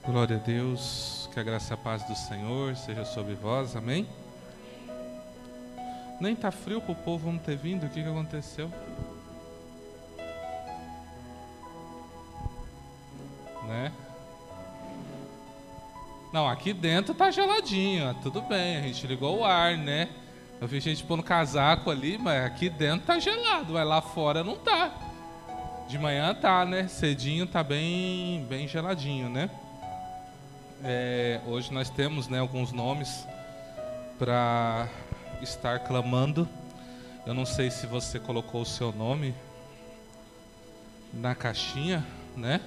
Glória a Deus, que a graça e a paz do Senhor seja sobre vós, amém? Nem está frio para o povo não ter vindo, o que aconteceu? Né? Não, aqui dentro tá geladinho, tudo bem, a gente ligou o ar, né? Eu vi gente pondo casaco ali, mas aqui dentro tá gelado, mas lá fora não tá. De manhã tá, né? Cedinho tá bem geladinho, né? Hoje nós temos, né, alguns nomes para estar clamando. Eu não sei se você colocou o seu nome na caixinha, né?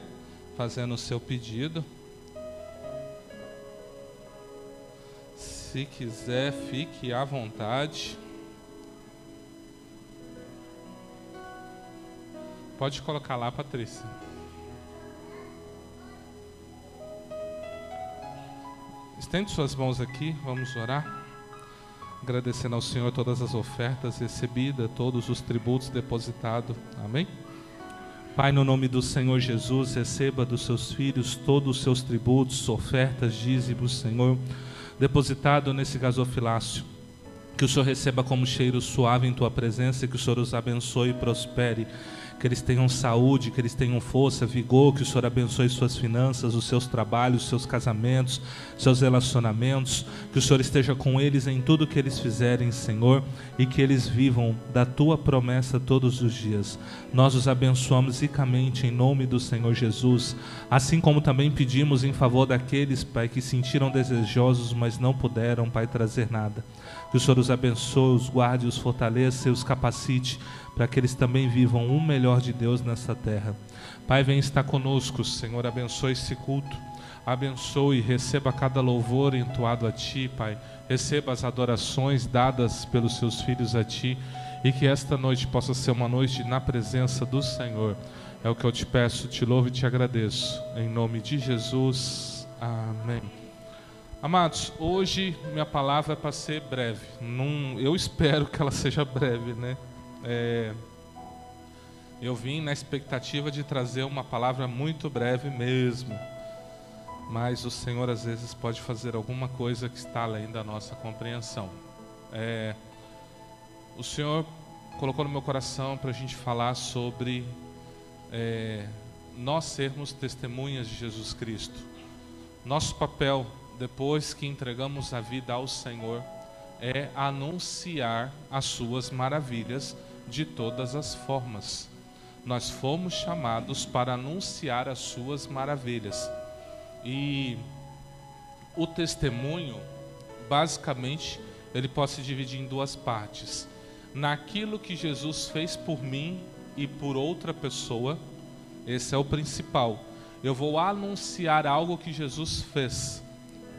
Fazendo o seu pedido. Se quiser, fique à vontade. Pode colocar lá, Patrícia. Estende suas mãos aqui, vamos orar. Agradecendo ao Senhor todas as ofertas recebidas, todos os tributos depositados. Amém? Pai, no nome do Senhor Jesus, receba dos seus filhos todos os seus tributos, ofertas, dízimos, Senhor, depositado nesse gasofilácio. Que o Senhor receba como cheiro suave em Tua presença e que o Senhor os abençoe e prospere. Que eles tenham saúde, que eles tenham força, vigor, que o Senhor abençoe suas finanças, os seus trabalhos, os seus casamentos, seus relacionamentos, que o Senhor esteja com eles em tudo que eles fizerem, Senhor, e que eles vivam da Tua promessa todos os dias. Nós os abençoamos ricamente em nome do Senhor Jesus, assim como também pedimos em favor daqueles, Pai, que sentiram desejosos, mas não puderam, Pai, trazer nada. Que o Senhor os abençoe, os guarde, os fortaleça e os capacite, para que eles também vivam o melhor de Deus nessa terra. Pai, vem estar conosco, Senhor, abençoe esse culto, abençoe, receba cada louvor entoado a Ti, Pai, receba as adorações dadas pelos Seus filhos a Ti, e que esta noite possa ser uma noite na presença do Senhor. É o que eu te peço, te louvo e te agradeço, em nome de Jesus, amém. Amados, hoje minha palavra é para ser breve, eu espero que ela seja breve, né? Eu vim na expectativa de trazer uma palavra muito breve mesmo, mas o Senhor às vezes pode fazer alguma coisa que está além da nossa compreensão. O Senhor colocou no meu coração para a gente falar sobre nós sermos testemunhas de Jesus Cristo. Nosso papel, depois que entregamos a vida ao Senhor, é anunciar as suas maravilhas de todas as formas. Nós fomos chamados para anunciar as suas maravilhas. E o testemunho, basicamente, ele pode se dividir em duas partes. Naquilo que Jesus fez por mim e por outra pessoa, esse é o principal. Eu vou anunciar algo que Jesus fez,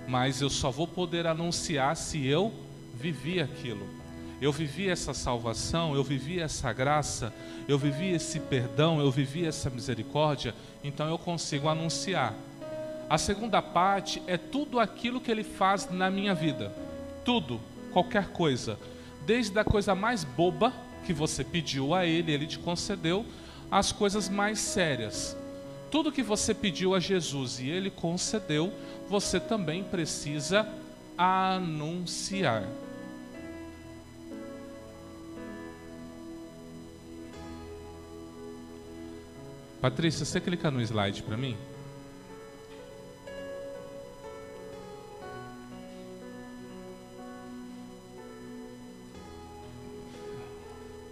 mas eu só vou poder anunciar se eu vivi aquilo. Eu vivi essa salvação, eu vivi essa graça, eu vivi esse perdão, eu vivi essa misericórdia, então eu consigo anunciar. A segunda parte é tudo aquilo que Ele faz na minha vida. Tudo, qualquer coisa. Desde a coisa mais boba que você pediu a Ele, Ele te concedeu, às coisas mais sérias. Tudo que você pediu a Jesus e Ele concedeu, você também precisa anunciar. Patrícia, você clica no slide para mim?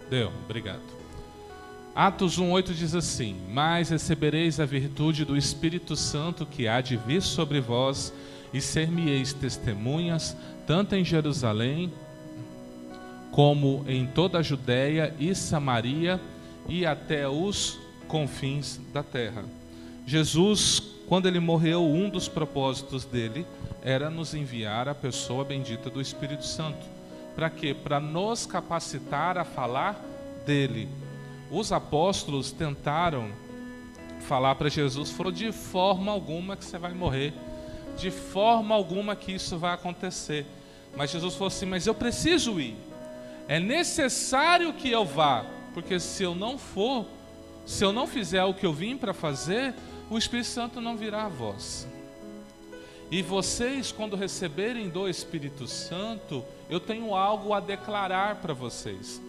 Deu, obrigado. Atos 1:8 diz assim: mas recebereis a virtude do Espírito Santo que há de vir sobre vós, e ser-me-eis testemunhas, tanto em Jerusalém, como em toda a Judéia e Samaria, e até os confins da terra. Jesus, quando Ele morreu, um dos propósitos dele era nos enviar a pessoa bendita do Espírito Santo. Para quê? Para nos capacitar a falar dele. Os apóstolos tentaram falar para Jesus, falou: de forma alguma que você vai morrer, de forma alguma que isso vai acontecer. Mas Jesus falou assim: mas eu preciso ir, é necessário que eu vá, porque se eu não for, se eu não fizer o que eu vim para fazer, o Espírito Santo não virá a vós. E vocês, quando receberem do Espírito Santo, eu tenho algo a declarar para vocês.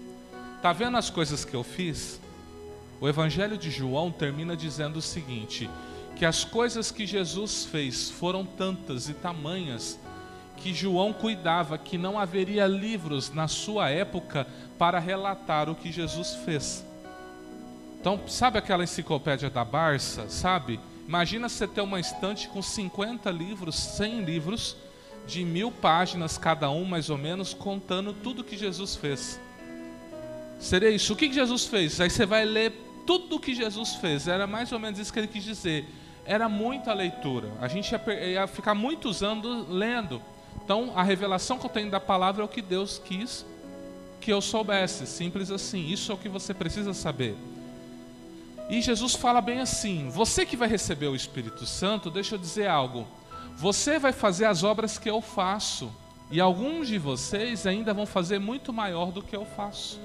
Tá vendo as coisas que eu fiz? O Evangelho de João termina dizendo o seguinte, que as coisas que Jesus fez foram tantas e tamanhas que João cuidava que não haveria livros na sua época para relatar o que Jesus fez. Então, sabe aquela enciclopédia da Barça, sabe? Imagina você ter uma estante com 50 livros, 100 livros, de 1000 páginas cada um, mais ou menos, contando tudo que Jesus fez. Seria isso. O que Jesus fez? Aí você vai ler tudo o que Jesus fez. Era mais ou menos isso que ele quis dizer. Era muita leitura. A gente ia ficar muitos anos lendo. Então, a revelação que eu tenho da palavra é o que Deus quis que eu soubesse. Simples assim. Isso é o que você precisa saber. E Jesus fala bem assim, você que vai receber o Espírito Santo, deixa eu dizer algo. Você vai fazer as obras que eu faço. E alguns de vocês ainda vão fazer muito maior do que eu faço.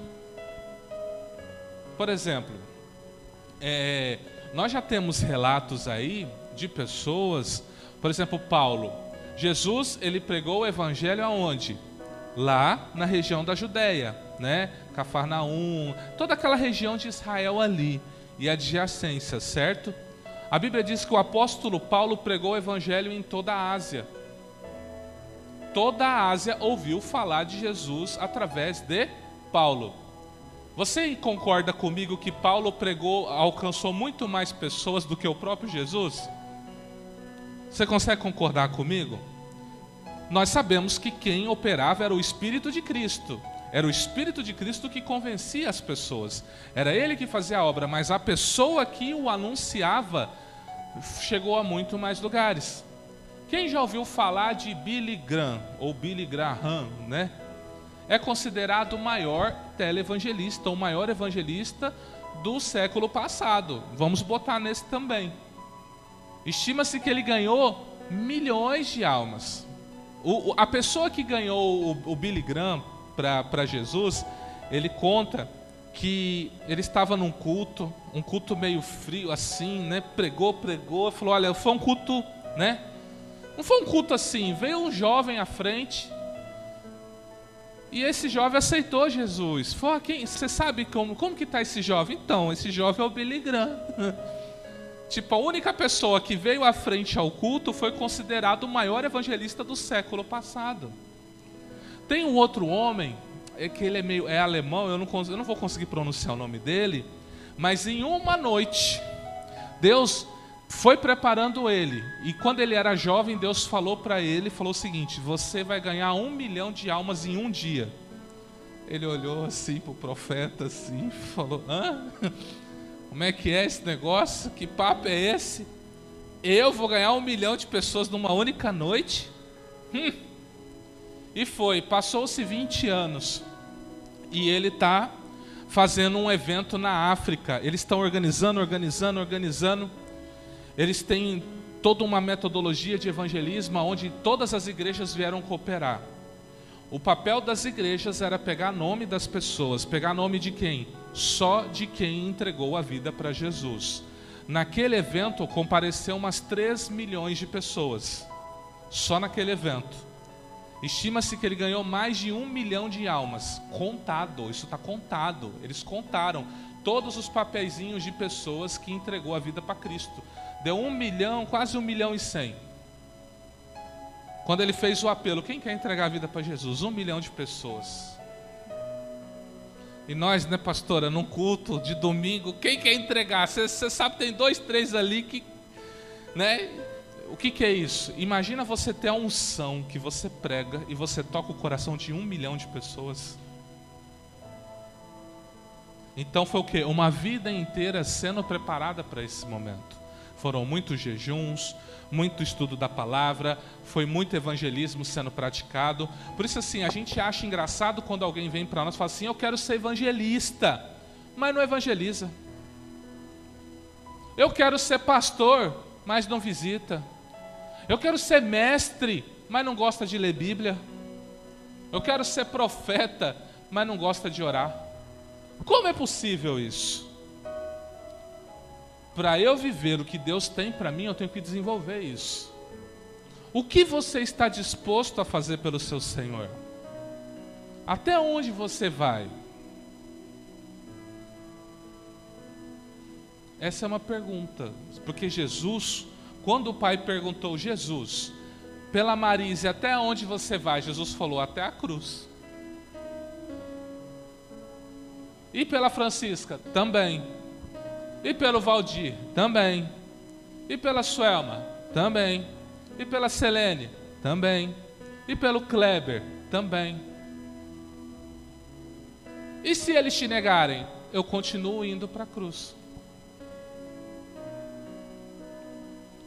Por exemplo, nós já temos relatos aí de pessoas, por exemplo, Paulo. Jesus, ele pregou o evangelho aonde? Lá na região da Judéia, né? Cafarnaum, toda aquela região de Israel ali e adjacência, certo? A Bíblia diz que o apóstolo Paulo pregou o evangelho em toda a Ásia. Toda a Ásia ouviu falar de Jesus através de Paulo. Você concorda comigo que Paulo alcançou muito mais pessoas do que o próprio Jesus? Você consegue concordar comigo? Nós sabemos que quem operava era o Espírito de Cristo. Era o Espírito de Cristo que convencia as pessoas. Era ele que fazia a obra, mas a pessoa que o anunciava chegou a muito mais lugares. Quem já ouviu falar de Billy Graham, ou Billy Graham, né? É considerado o maior televangelista, o maior evangelista do século passado. Vamos botar nesse também. Estima-se que ele ganhou milhões de almas. A pessoa que ganhou o Billy Graham para Jesus, ele conta que ele estava num culto, um culto meio frio assim, né? Pregou, falou, olha, foi um culto, né? Não foi um culto assim, veio um jovem à frente e esse jovem aceitou Jesus. Falou, você sabe como que está esse jovem? Então, esse jovem é o Billy Graham. Tipo, a única pessoa que veio à frente ao culto foi considerado o maior evangelista do século passado. Tem um outro homem, que ele é alemão, eu não vou conseguir pronunciar o nome dele, mas em uma noite, Deus foi preparando ele, e quando ele era jovem, Deus falou para ele, falou o seguinte, você vai ganhar 1 milhão de almas em um dia. Ele olhou assim para o profeta, assim, falou, hã? Como é que é esse negócio? Que papo é esse? Eu vou ganhar 1 milhão de pessoas numa única noite? E passou-se 20 anos, e ele está fazendo um evento na África. Eles estão organizando. Eles têm toda uma metodologia de evangelismo onde todas as igrejas vieram cooperar. O papel das igrejas era pegar nome das pessoas. Pegar nome de quem? Só de quem entregou a vida para Jesus. Naquele evento compareceu umas 3 milhões de pessoas. Só naquele evento. Estima-se que ele ganhou mais de 1 milhão de almas. Contado, isso está contado. Eles contaram todos os papeizinhos de pessoas que entregou a vida para Cristo. Deu 1 milhão, quase 1 milhão e 100. Quando ele fez o apelo, quem quer entregar a vida para Jesus? 1 milhão de pessoas. E nós, né, pastora, num culto de domingo, quem quer entregar? Você sabe, tem 2, 3 ali que, né? O que é isso? Imagina você ter a unção que você prega e você toca o coração de 1 milhão de pessoas. Então foi o quê? Uma vida inteira sendo preparada para esse momento. Foram muitos jejuns, muito estudo da palavra, foi muito evangelismo sendo praticado. Por isso assim, a gente acha engraçado quando alguém vem para nós e fala assim, eu quero ser evangelista, mas não evangeliza. Eu quero ser pastor, mas não visita. Eu quero ser mestre, mas não gosta de ler Bíblia. Eu quero ser profeta, mas não gosta de orar. Como é possível isso? Para eu viver o que Deus tem para mim, eu tenho que desenvolver isso. O que você está disposto a fazer pelo seu Senhor? Até onde você vai? Essa é uma pergunta, porque Jesus, quando o pai perguntou, Jesus, pela Marise, até onde você vai? Jesus falou, até a cruz. E pela Francisca? Também. E pelo Valdir? Também. E pela Suelma? Também. E pela Selene? Também. E pelo Kleber? Também. E se eles te negarem? Eu continuo indo para a cruz.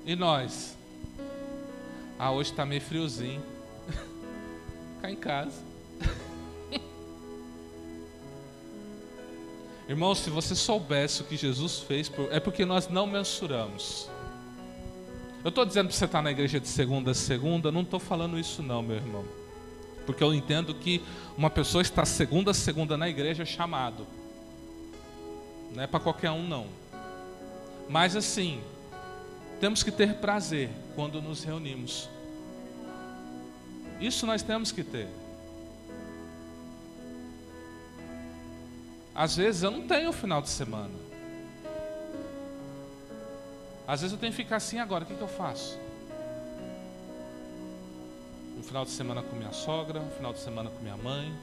E nós? Hoje está meio friozinho. Ficar em casa. Irmão, se você soubesse o que Jesus fez, é porque nós não mensuramos. Eu estou dizendo para você estar na igreja de segunda a segunda, não estou falando isso não, meu irmão. Porque eu entendo que uma pessoa está segunda a segunda na igreja é chamado. Não é para qualquer um não. Mas assim, temos que ter prazer quando nos reunimos. Isso nós temos que ter. Às vezes eu não tenho final de semana. Às vezes eu tenho que ficar assim agora, o que eu faço? Um final de semana com minha sogra, um final de semana com minha mãe,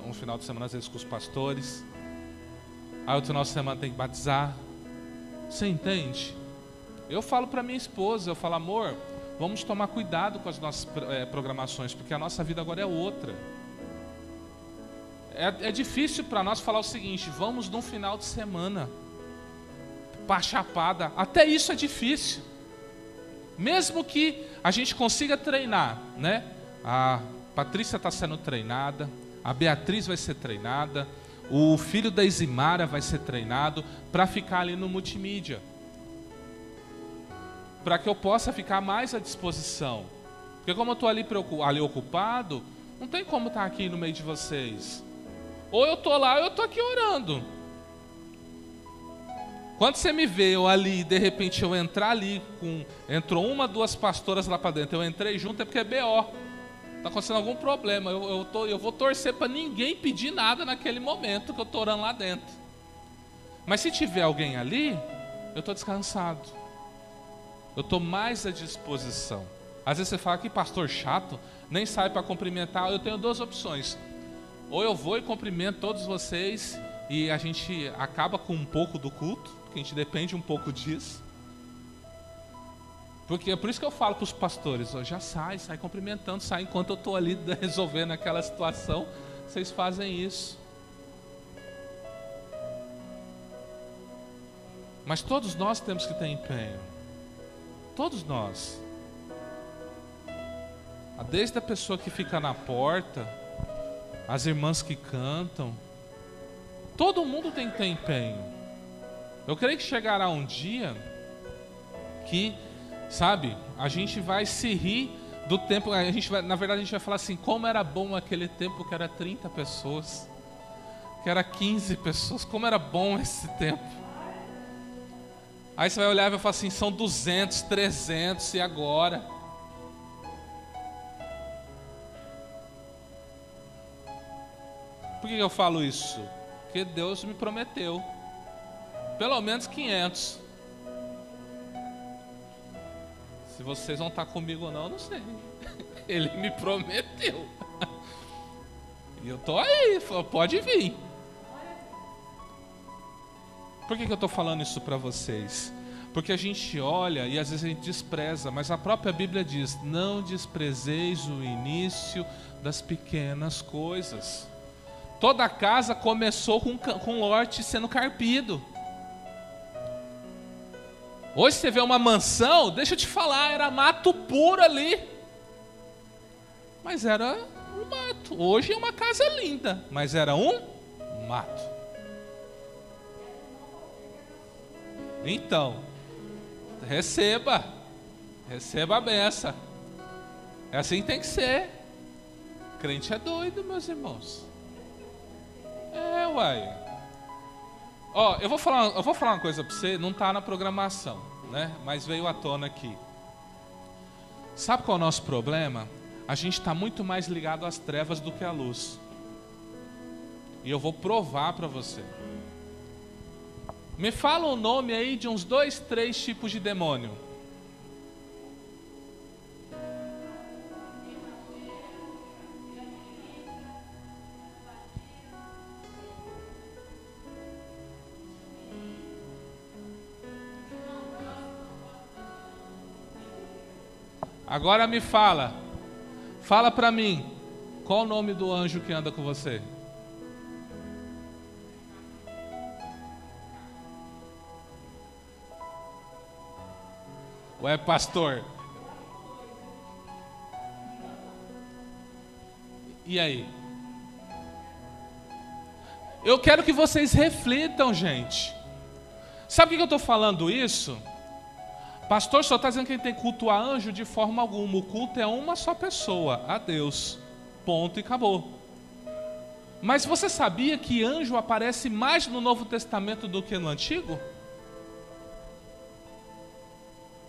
um final de semana às vezes com os pastores. Aí outro final de semana tem que batizar. Você entende? Eu falo para minha esposa, eu falo, amor, vamos tomar cuidado com as nossas programações, porque a nossa vida agora é outra. É difícil para nós falar o seguinte, vamos num final de semana pra chapada. Até isso é difícil. Mesmo que a gente consiga treinar, né? A Patrícia está sendo treinada, a Beatriz vai ser treinada, o filho da Isimara vai ser treinado para ficar ali no multimídia. Para que eu possa ficar mais à disposição. Porque como eu estou ali ocupado, não tem como estar aqui no meio de vocês. Ou eu estou lá ou eu estou aqui orando. Quando você me vê eu ali, de repente eu entrar ali, entrou uma, duas pastoras lá para dentro, eu entrei junto, é porque é BO. Está acontecendo algum problema. Eu vou torcer para ninguém pedir nada naquele momento que eu estou orando lá dentro. Mas se tiver alguém ali, eu estou descansado. Eu estou mais à disposição. Às vezes você fala que pastor chato, nem sai para cumprimentar. Eu tenho duas opções. Ou eu vou e cumprimento todos vocês e a gente acaba com um pouco do culto, porque a gente depende um pouco disso. Porque é por isso que eu falo para os pastores, ó, já sai cumprimentando, sai enquanto eu estou ali resolvendo aquela situação, vocês fazem isso. Mas todos nós temos que ter empenho. Todos nós. Desde a pessoa que fica na porta, as irmãs que cantam, todo mundo tem que ter empenho. Eu creio que chegará um dia que, sabe, a gente vai se rir do tempo, na verdade a gente vai falar assim, como era bom aquele tempo que era 30 pessoas, que era 15 pessoas, como era bom esse tempo. Aí você vai olhar e vai falar assim, são 200, 300 e agora? Por que eu falo isso? Porque Deus me prometeu pelo menos 500. Se vocês vão estar comigo ou não, eu não sei. Ele me prometeu. E eu tô aí, pode vir. Por que eu estou falando isso para vocês? Porque a gente olha e às vezes a gente despreza, mas a própria Bíblia diz, não desprezeis o início das pequenas coisas. Toda a casa começou com lote sendo carpido. Hoje você vê uma mansão, deixa eu te falar, era mato puro ali. Mas era um mato. Hoje é uma casa linda, mas era um mato. Então, receba a benção. É assim que tem que ser. Crente é doido, meus irmãos. Uai. Ó, eu vou falar uma coisa para você, não está na programação, né? Mas veio à tona aqui. Sabe qual é o nosso problema? A gente está muito mais ligado às trevas do que à luz. E eu vou provar para você. Me fala o nome aí de uns 2, 3 tipos de demônio. Agora me fala para mim, qual o nome do anjo que anda com você? Ué, pastor? E aí? Eu quero que vocês reflitam, gente. Sabe por que eu estou falando isso? Pastor, só está dizendo que a gente tem que cultuar anjo? De forma alguma. O culto é uma só pessoa, a Deus. Ponto e acabou. Mas você sabia que anjo aparece mais no Novo Testamento do que no Antigo?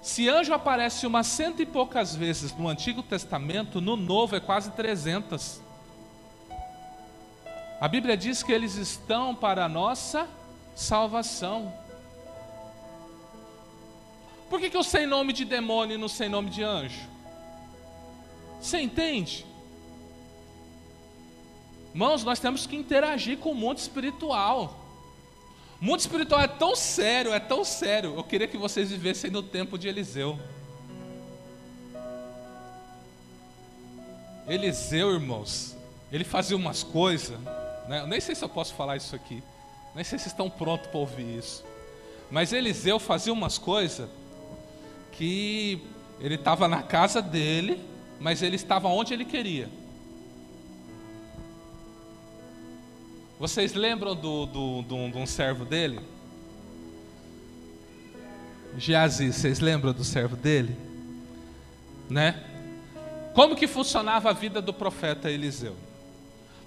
Se anjo aparece umas 100 e poucas vezes no Antigo Testamento, no Novo é quase 300. A Bíblia diz que eles estão para a nossa salvação. Por que eu sei nome de demônio e não sei nome de anjo? Você entende? Irmãos, nós temos que interagir com o mundo espiritual. O mundo espiritual é tão sério, é tão sério. Eu queria que vocês vivessem no tempo de Eliseu. Eliseu, irmãos, ele fazia umas coisas, né? Eu nem sei se eu posso falar isso aqui. Nem sei se vocês estão prontos para ouvir isso. Mas Eliseu fazia umas coisas que ele estava na casa dele, mas ele estava onde ele queria. Vocês lembram de um servo dele? Geazi, vocês lembram do servo dele? Né? Como que funcionava a vida do profeta Eliseu?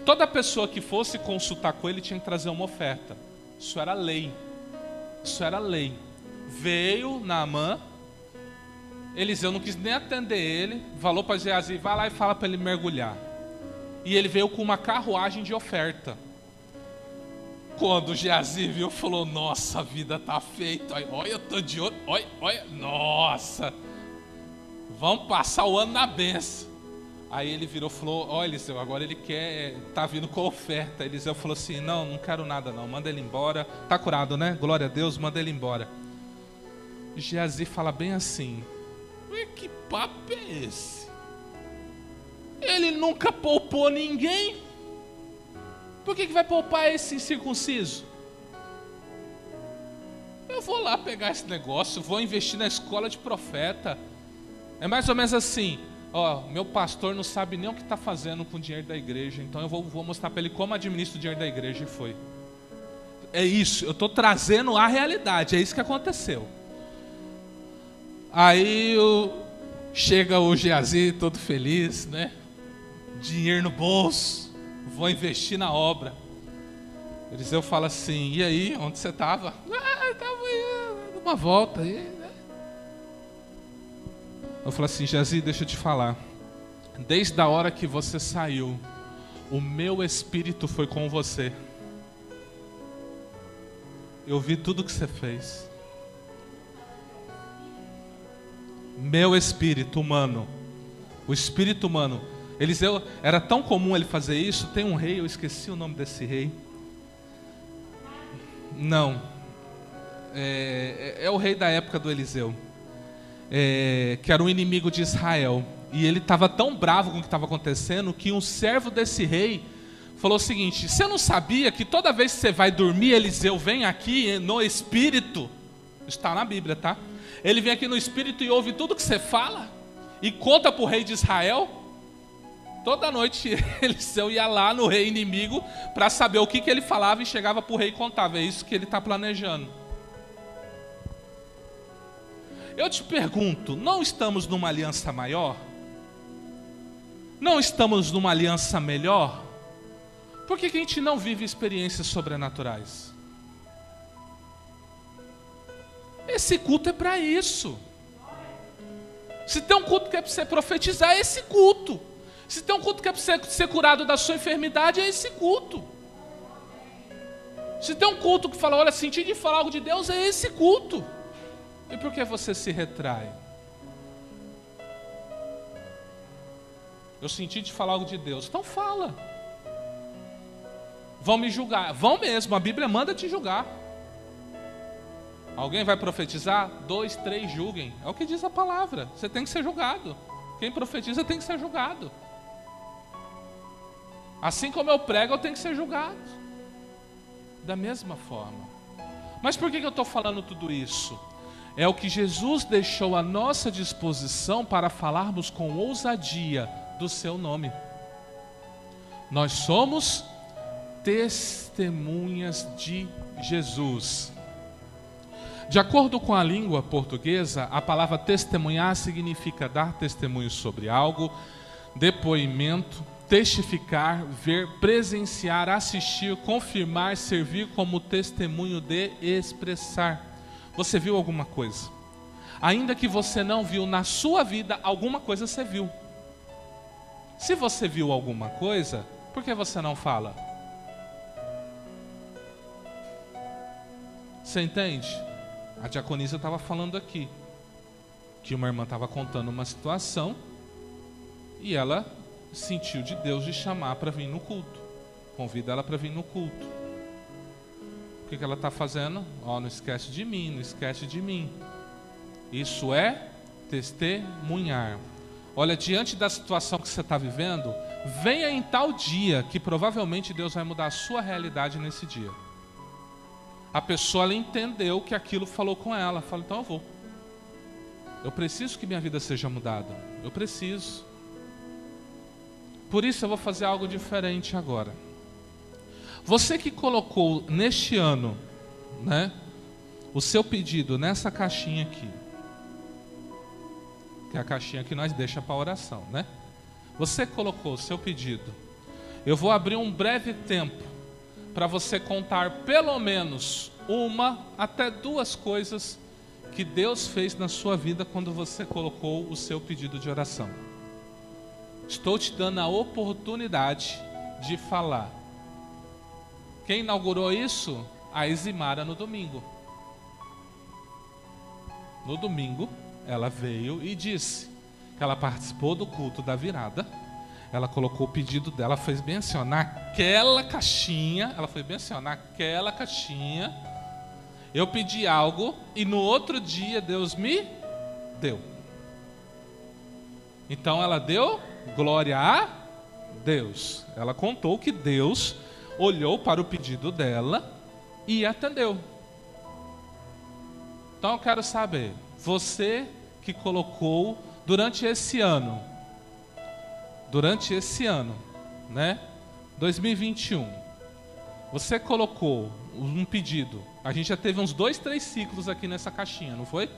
Toda pessoa que fosse consultar com ele tinha que trazer uma oferta. Isso era lei. Isso era lei. Veio Naamã, Eliseu não quis nem atender ele, falou para Geazi, vai lá e fala para ele mergulhar. E ele veio com uma carruagem de oferta. Quando Geazi viu, falou, nossa, a vida tá feita, olha, eu tô de olho, olha, nossa, vamos passar o ano na benção. Aí ele virou e falou, ó Eliseu, agora ele tá vindo com oferta. Eliseu falou assim, não quero nada não, manda ele embora, tá curado, né? Glória a Deus, manda ele embora. Geazi fala bem assim, que papo é esse? Ele nunca poupou ninguém. Por que vai poupar esse incircunciso? Eu vou lá pegar esse negócio, vou investir na escola de profeta. É mais ou menos assim, ó, meu pastor não sabe nem o que está fazendo com o dinheiro da igreja, então eu vou mostrar para ele como administra o dinheiro da igreja. E foi. É isso, eu estou trazendo a realidade, é isso que aconteceu. Aí chega o Geazi todo feliz, né? Dinheiro no bolso, vou investir na obra. Eliseu fala assim, e aí, onde você estava? Estava aí, uma volta aí, né? Eu falo assim, Geazi, deixa eu te falar. Desde a hora que você saiu, o meu espírito foi com você. Eu vi tudo que você fez. Meu espírito humano, o espírito humano. Eliseu, era tão comum ele fazer isso. Tem um rei, eu esqueci o nome desse rei. Não, é o rei da época do Eliseu, que era um inimigo de Israel. E ele estava tão bravo com o que estava acontecendo que um servo desse rei falou o seguinte, você não sabia que toda vez que você vai dormir, Eliseu vem aqui no espírito? Está na Bíblia, tá? Ele vem aqui no espírito e ouve tudo que você fala e conta para o rei de Israel. Toda noite Eliseu ia lá no rei inimigo para saber o que ele falava e chegava para o rei e contava. É isso que ele está planejando. Eu te pergunto, não estamos numa aliança maior? Não estamos numa aliança melhor? Por que a gente não vive experiências sobrenaturais? Esse culto é para isso. Se tem um culto que é para você profetizar, é esse culto. Se tem um culto que é para você ser curado da sua enfermidade, é esse culto. Se tem um culto que fala, olha, senti de falar algo de Deus, é esse culto. E por que você se retrai? Eu senti de falar algo de Deus, então fala. Vão me julgar, vão mesmo, a Bíblia manda te julgar. Alguém vai profetizar? 2, 3 julguem, é o que diz a palavra. Você tem que ser julgado. Quem profetiza tem que ser julgado. Assim como eu prego, eu tenho que ser julgado. Da mesma forma. Mas por que eu estou falando tudo isso? É o que Jesus deixou à nossa disposição para falarmos com ousadia do seu nome. Nós somos testemunhas de Jesus. De acordo com a língua portuguesa, a palavra testemunhar significa dar testemunho sobre algo, depoimento, testificar, ver, presenciar, assistir, confirmar, servir como testemunho de expressar. Você viu alguma coisa? Ainda que você não viu na sua vida, alguma coisa você viu. Se você viu alguma coisa, por que você não fala? Você entende? A diaconisa estava falando aqui, que uma irmã estava contando uma situação, e ela sentiu de Deus de chamar para vir no culto. Convida ela para vir no culto. O que ela está fazendo? Não esquece de mim, não esquece de mim. Isso é testemunhar. Olha, diante da situação que você está vivendo, venha em tal dia que provavelmente Deus vai mudar a sua realidade nesse dia. A pessoa, ela entendeu que aquilo falou com ela. Fala, então eu vou. Eu preciso que minha vida seja mudada. Eu preciso. Por isso eu vou fazer algo diferente agora. Você que colocou neste ano, né, o seu pedido nessa caixinha aqui, que é a caixinha que nós deixa para oração, né? Você colocou o seu pedido. Eu vou abrir um breve tempo para você contar pelo menos 1 até 2 coisas que Deus fez na sua vida quando você colocou o seu pedido de oração. Estou te dando a oportunidade de falar. Quem inaugurou isso? A Isimara no domingo. No domingo, ela veio e disse que ela participou do culto da virada. Ela colocou o pedido dela, fez bem assim, ó, naquela caixinha. Ela foi bem assim, ó, naquela caixinha. Eu pedi algo e no outro dia Deus me deu. Então ela deu glória a Deus. Ela contou que Deus olhou para o pedido dela e atendeu. Então eu quero saber, você que colocou durante esse ano, né, 2021, você colocou um pedido. A gente já teve uns 2, 3 ciclos aqui nessa caixinha, não foi?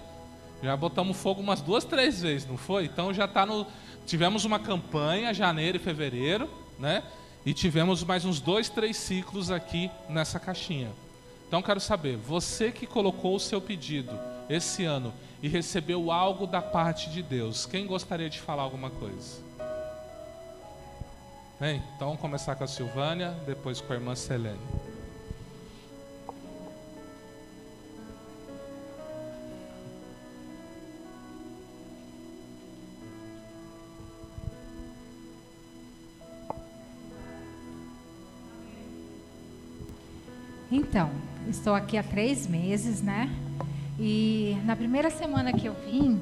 Já botamos fogo umas 2, 3 vezes, não foi? Então já está no... Tivemos uma campanha, janeiro e fevereiro, né? E tivemos mais uns 2, 3 ciclos aqui nessa caixinha. Então quero saber, você que colocou o seu pedido esse ano e recebeu algo da parte de Deus, quem gostaria de falar alguma coisa? Bem, então vamos começar com a Silvânia, depois com a irmã Selene. Então, estou aqui há 3 meses, né? E na primeira semana que eu vim,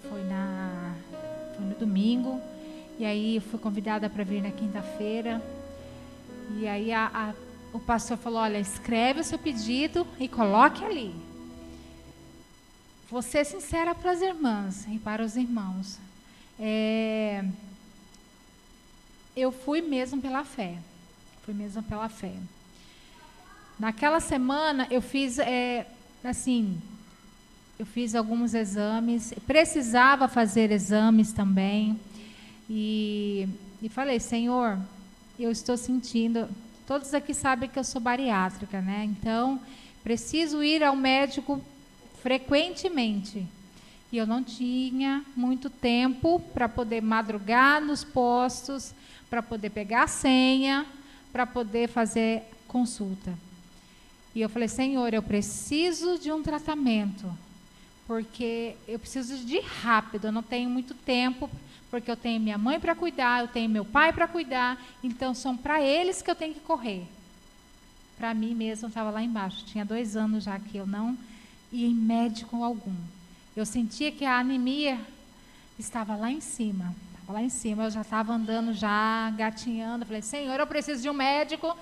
foi no domingo, e aí fui convidada para vir na quinta-feira. E aí o pastor falou, olha, escreve o seu pedido e coloque ali. Vou ser sincera para as irmãs e para os irmãos. Eu fui mesmo pela fé. Naquela semana eu fiz, eu fiz alguns exames, precisava fazer exames também, e falei, Senhor, eu estou sentindo, todos aqui sabem que eu sou bariátrica, né? Então, preciso ir ao médico frequentemente. E eu não tinha muito tempo para poder madrugar nos postos, para poder pegar a senha, para poder fazer consulta. E eu falei, Senhor, eu preciso de um tratamento, porque eu preciso de rápido, eu não tenho muito tempo, porque eu tenho minha mãe para cuidar, eu tenho meu pai para cuidar, então são para eles que eu tenho que correr. Para mim mesmo, eu estava lá embaixo, tinha 2 anos já que eu não ia em médico algum. Eu sentia que a anemia estava lá em cima, eu já estava andando, já gatinhando, eu falei, Senhor, eu preciso de um médico,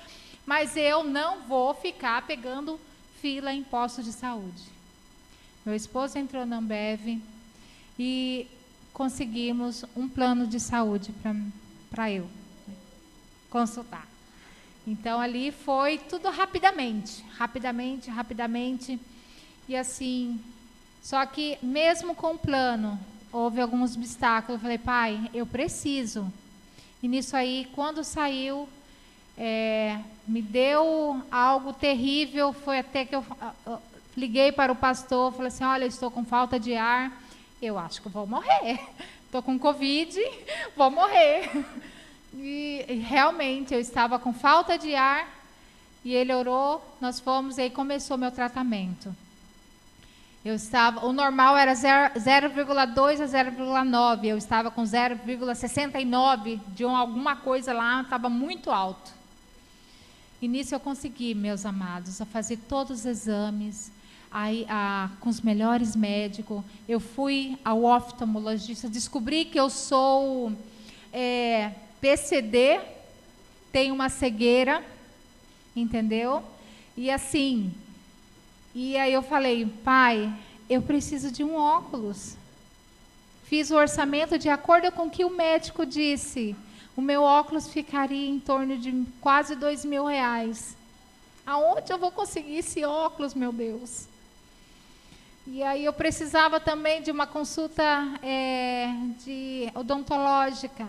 mas eu não vou ficar pegando fila em postos de saúde. Meu esposo entrou na Ambev e conseguimos um plano de saúde para eu consultar. Então, ali foi tudo rapidamente. E assim, só que mesmo com o plano, houve alguns obstáculos. Eu falei, pai, eu preciso. E nisso aí, quando saiu, me deu algo terrível. Foi até que eu liguei para o pastor, falei assim, olha, eu estou com falta de ar. Eu acho que eu vou morrer. Estou com Covid, vou morrer. E realmente eu estava com falta de ar e ele orou, nós fomos e aí começou meu tratamento. O normal era 0,2 a 0,9, eu estava com 0,69 de alguma coisa lá, estava muito alto. E nisso eu consegui, meus amados, a fazer todos os exames, com os melhores médicos. Eu fui ao oftalmologista, descobri que eu sou PCD, tenho uma cegueira, entendeu? E assim, e aí eu falei, pai, eu preciso de um óculos. Fiz o orçamento de acordo com o que o médico disse. O meu óculos ficaria em torno de quase R$2.000. Aonde eu vou conseguir esse óculos, meu Deus? E aí eu precisava também de uma consulta de odontológica.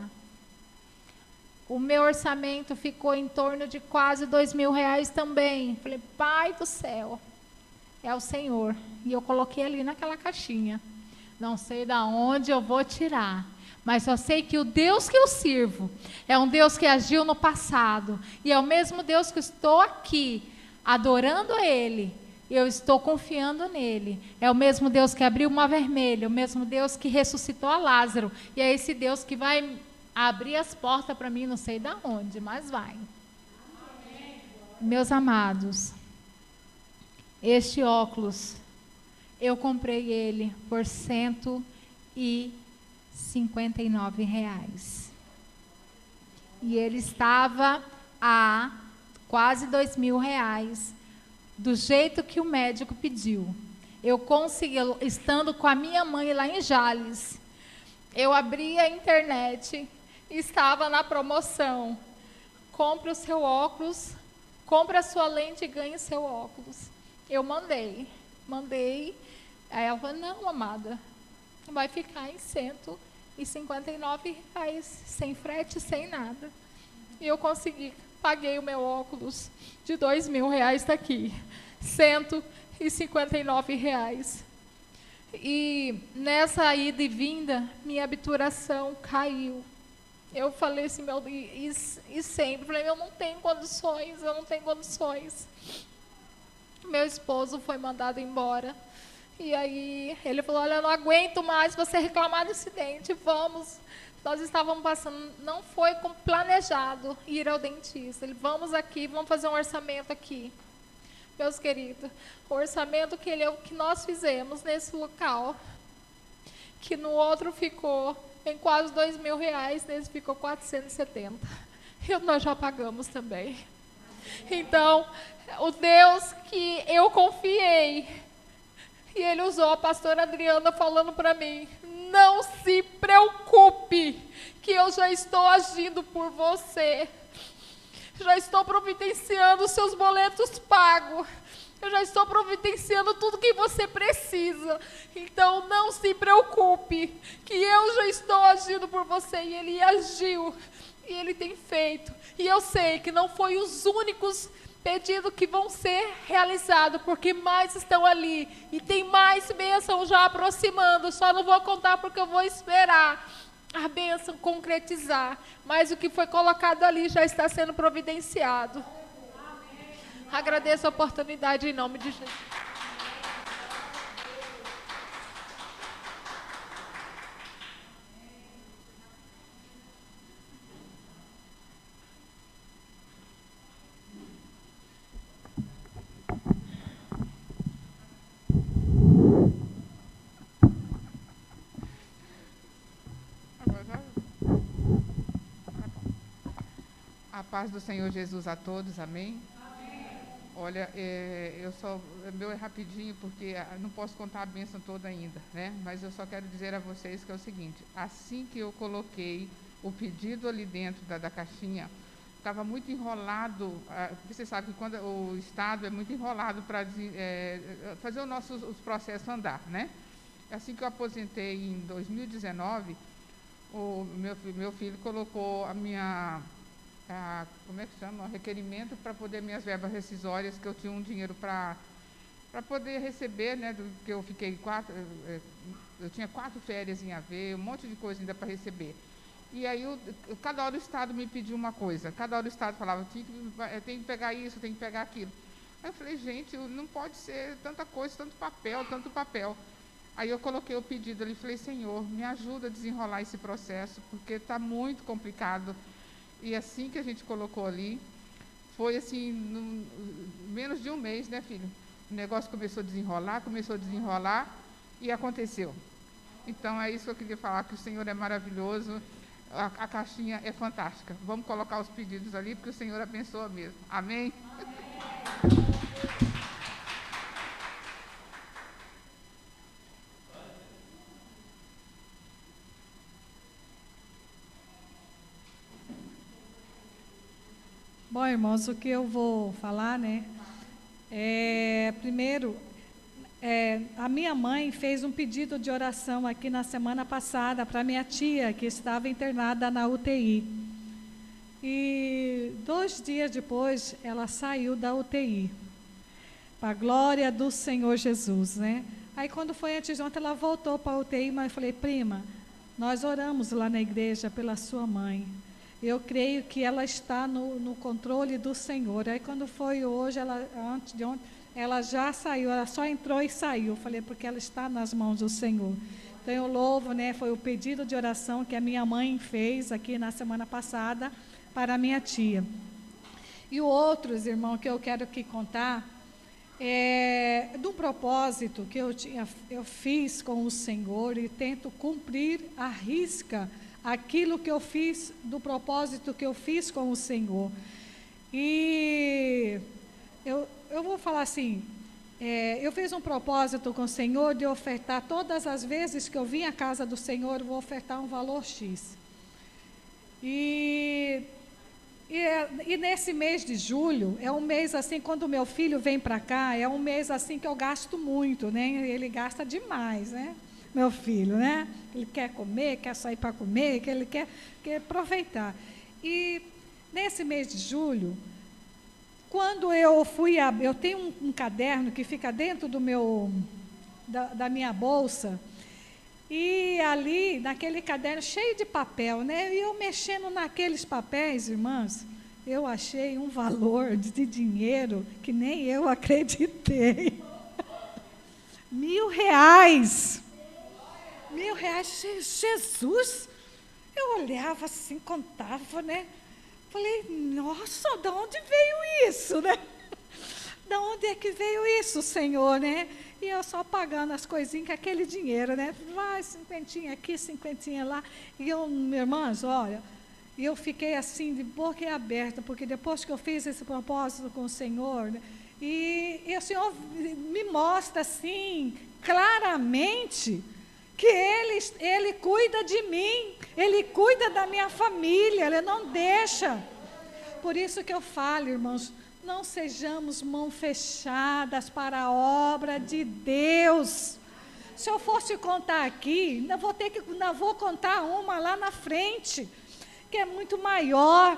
O meu orçamento ficou em torno de quase R$2.000 também. Falei, pai do céu, é o Senhor. E eu coloquei ali naquela caixinha. Não sei de onde eu vou tirar, mas só sei que o Deus que eu sirvo é um Deus que agiu no passado. E é o mesmo Deus que estou aqui, adorando Ele. Eu estou confiando nele. É o mesmo Deus que abriu o mar vermelho, o mesmo Deus que ressuscitou a Lázaro. E é esse Deus que vai abrir as portas para mim, não sei de onde, mas vai. Meus amados, este óculos, eu comprei ele por R$159. E ele estava a quase R$2.000, do jeito que o médico pediu. Eu consegui, estando com a minha mãe lá em Jales, eu abri a internet, estava na promoção. Compre o seu óculos, compre a sua lente e ganhe o seu óculos. Eu mandei. Aí ela falou, não, amada, vai ficar em R$159, sem frete, sem nada. E eu consegui, paguei o meu óculos de R$2.000, está aqui, R$159. E nessa ida e vinda, minha obturação caiu. Eu falei assim, meu Deus, e sempre, falei, eu não tenho condições. Meu esposo foi mandado embora. E aí ele falou, olha, eu não aguento mais você reclamar desse dente, vamos. Nós estávamos passando, não foi planejado ir ao dentista. Ele, vamos aqui, vamos fazer um orçamento aqui. Meus queridos, o orçamento que nós fizemos nesse local, que no outro ficou em quase R$2.000, nesse ficou 470. E nós já pagamos também. Então, o Deus que eu confiei, e ele usou a pastora Adriana falando para mim, não se preocupe, que eu já estou agindo por você. Já estou providenciando os seus boletos pagos. Eu já estou providenciando tudo que você precisa. Então, não se preocupe, que eu já estou agindo por você. E ele agiu, e ele tem feito. E eu sei que não foi os únicos pedidos que vão ser realizados, porque mais estão ali. E tem mais bênção já aproximando. Só não vou contar porque eu vou esperar a bênção concretizar. Mas o que foi colocado ali já está sendo providenciado. Agradeço a oportunidade em nome de Jesus. A paz do Senhor Jesus a todos, amém? Amém. Olha, meu é rapidinho, porque não posso contar a bênção toda ainda, né? Mas eu só quero dizer a vocês que é o seguinte: assim que eu coloquei o pedido ali dentro da caixinha, estava muito enrolado. Você sabe que quando o Estado é muito enrolado para fazer os processos andar, né? Assim que eu aposentei em 2019, o meu filho colocou como é que chama? Requerimento para poder minhas verbas rescisórias, que eu tinha um dinheiro para poder receber, né? Que eu fiquei eu tinha 4 férias em AV, um monte de coisa ainda para receber. E aí, cada hora o Estado me pediu uma coisa, cada hora o Estado falava, tem que pegar isso, tem que pegar aquilo. Aí eu falei, gente, não pode ser tanta coisa, tanto papel. Aí eu coloquei o pedido ali e falei, Senhor, me ajuda a desenrolar esse processo, porque está muito complicado. E assim que a gente colocou ali, foi assim, menos de um mês, né, filho? O negócio começou a desenrolar e aconteceu. Então, é isso que eu queria falar, que o Senhor é maravilhoso, a caixinha é fantástica. Vamos colocar os pedidos ali, porque o Senhor abençoa mesmo. Amém? Bom, irmãos, o que eu vou falar, né? Primeiro, a minha mãe fez um pedido de oração aqui na semana passada para minha tia, que estava internada na UTI. E 2 dias depois, ela saiu da UTI. Para a glória do Senhor Jesus, né? Aí, quando foi antes de ontem, ela voltou para a UTI, mas eu falei, prima, nós oramos lá na igreja pela sua mãe. Eu creio que ela está no controle do Senhor. Aí, quando foi hoje, antes de ontem, ela já saiu, ela só entrou e saiu. Eu falei, porque ela está nas mãos do Senhor. Então, eu louvo, né? Foi o pedido de oração que a minha mãe fez aqui na semana passada para a minha tia. E o outro, irmão, que eu quero aqui contar, do propósito que eu fiz com o Senhor e tento cumprir à risca aquilo que eu fiz, do propósito que eu fiz com o Senhor. E eu vou falar assim, eu fiz um propósito com o Senhor de ofertar, todas as vezes que eu vim à casa do Senhor, eu vou ofertar um valor X. E nesse mês de julho, é um mês assim, quando o meu filho vem para cá, é um mês assim que eu gasto muito, né? Ele gasta demais, né? Meu filho, né? Ele quer comer, quer sair para comer, que ele quer aproveitar. E nesse mês de julho, quando eu tenho um caderno que fica dentro da minha bolsa, e ali, naquele caderno cheio de papel, né? E eu mexendo naqueles papéis, irmãs, eu achei um valor de dinheiro que nem eu acreditei. R$1.000. R$1.000, Jesus! Eu olhava assim, contava, né? Falei, nossa, de onde veio isso, né? De onde é que veio isso, Senhor, né? E eu só pagando as coisinhas com aquele dinheiro, né? Vai, 50 aqui, 50 lá. E eu, irmãs, olha, eu fiquei assim, de boca aberta, porque depois que eu fiz esse propósito com o Senhor, né? E o Senhor me mostra assim, claramente, que Ele cuida de mim, Ele cuida da minha família, Ele não deixa. Por isso que eu falo, irmãos, não sejamos mãos fechadas para a obra de Deus. Se eu fosse contar aqui, ainda vou contar uma lá na frente, que é muito maior.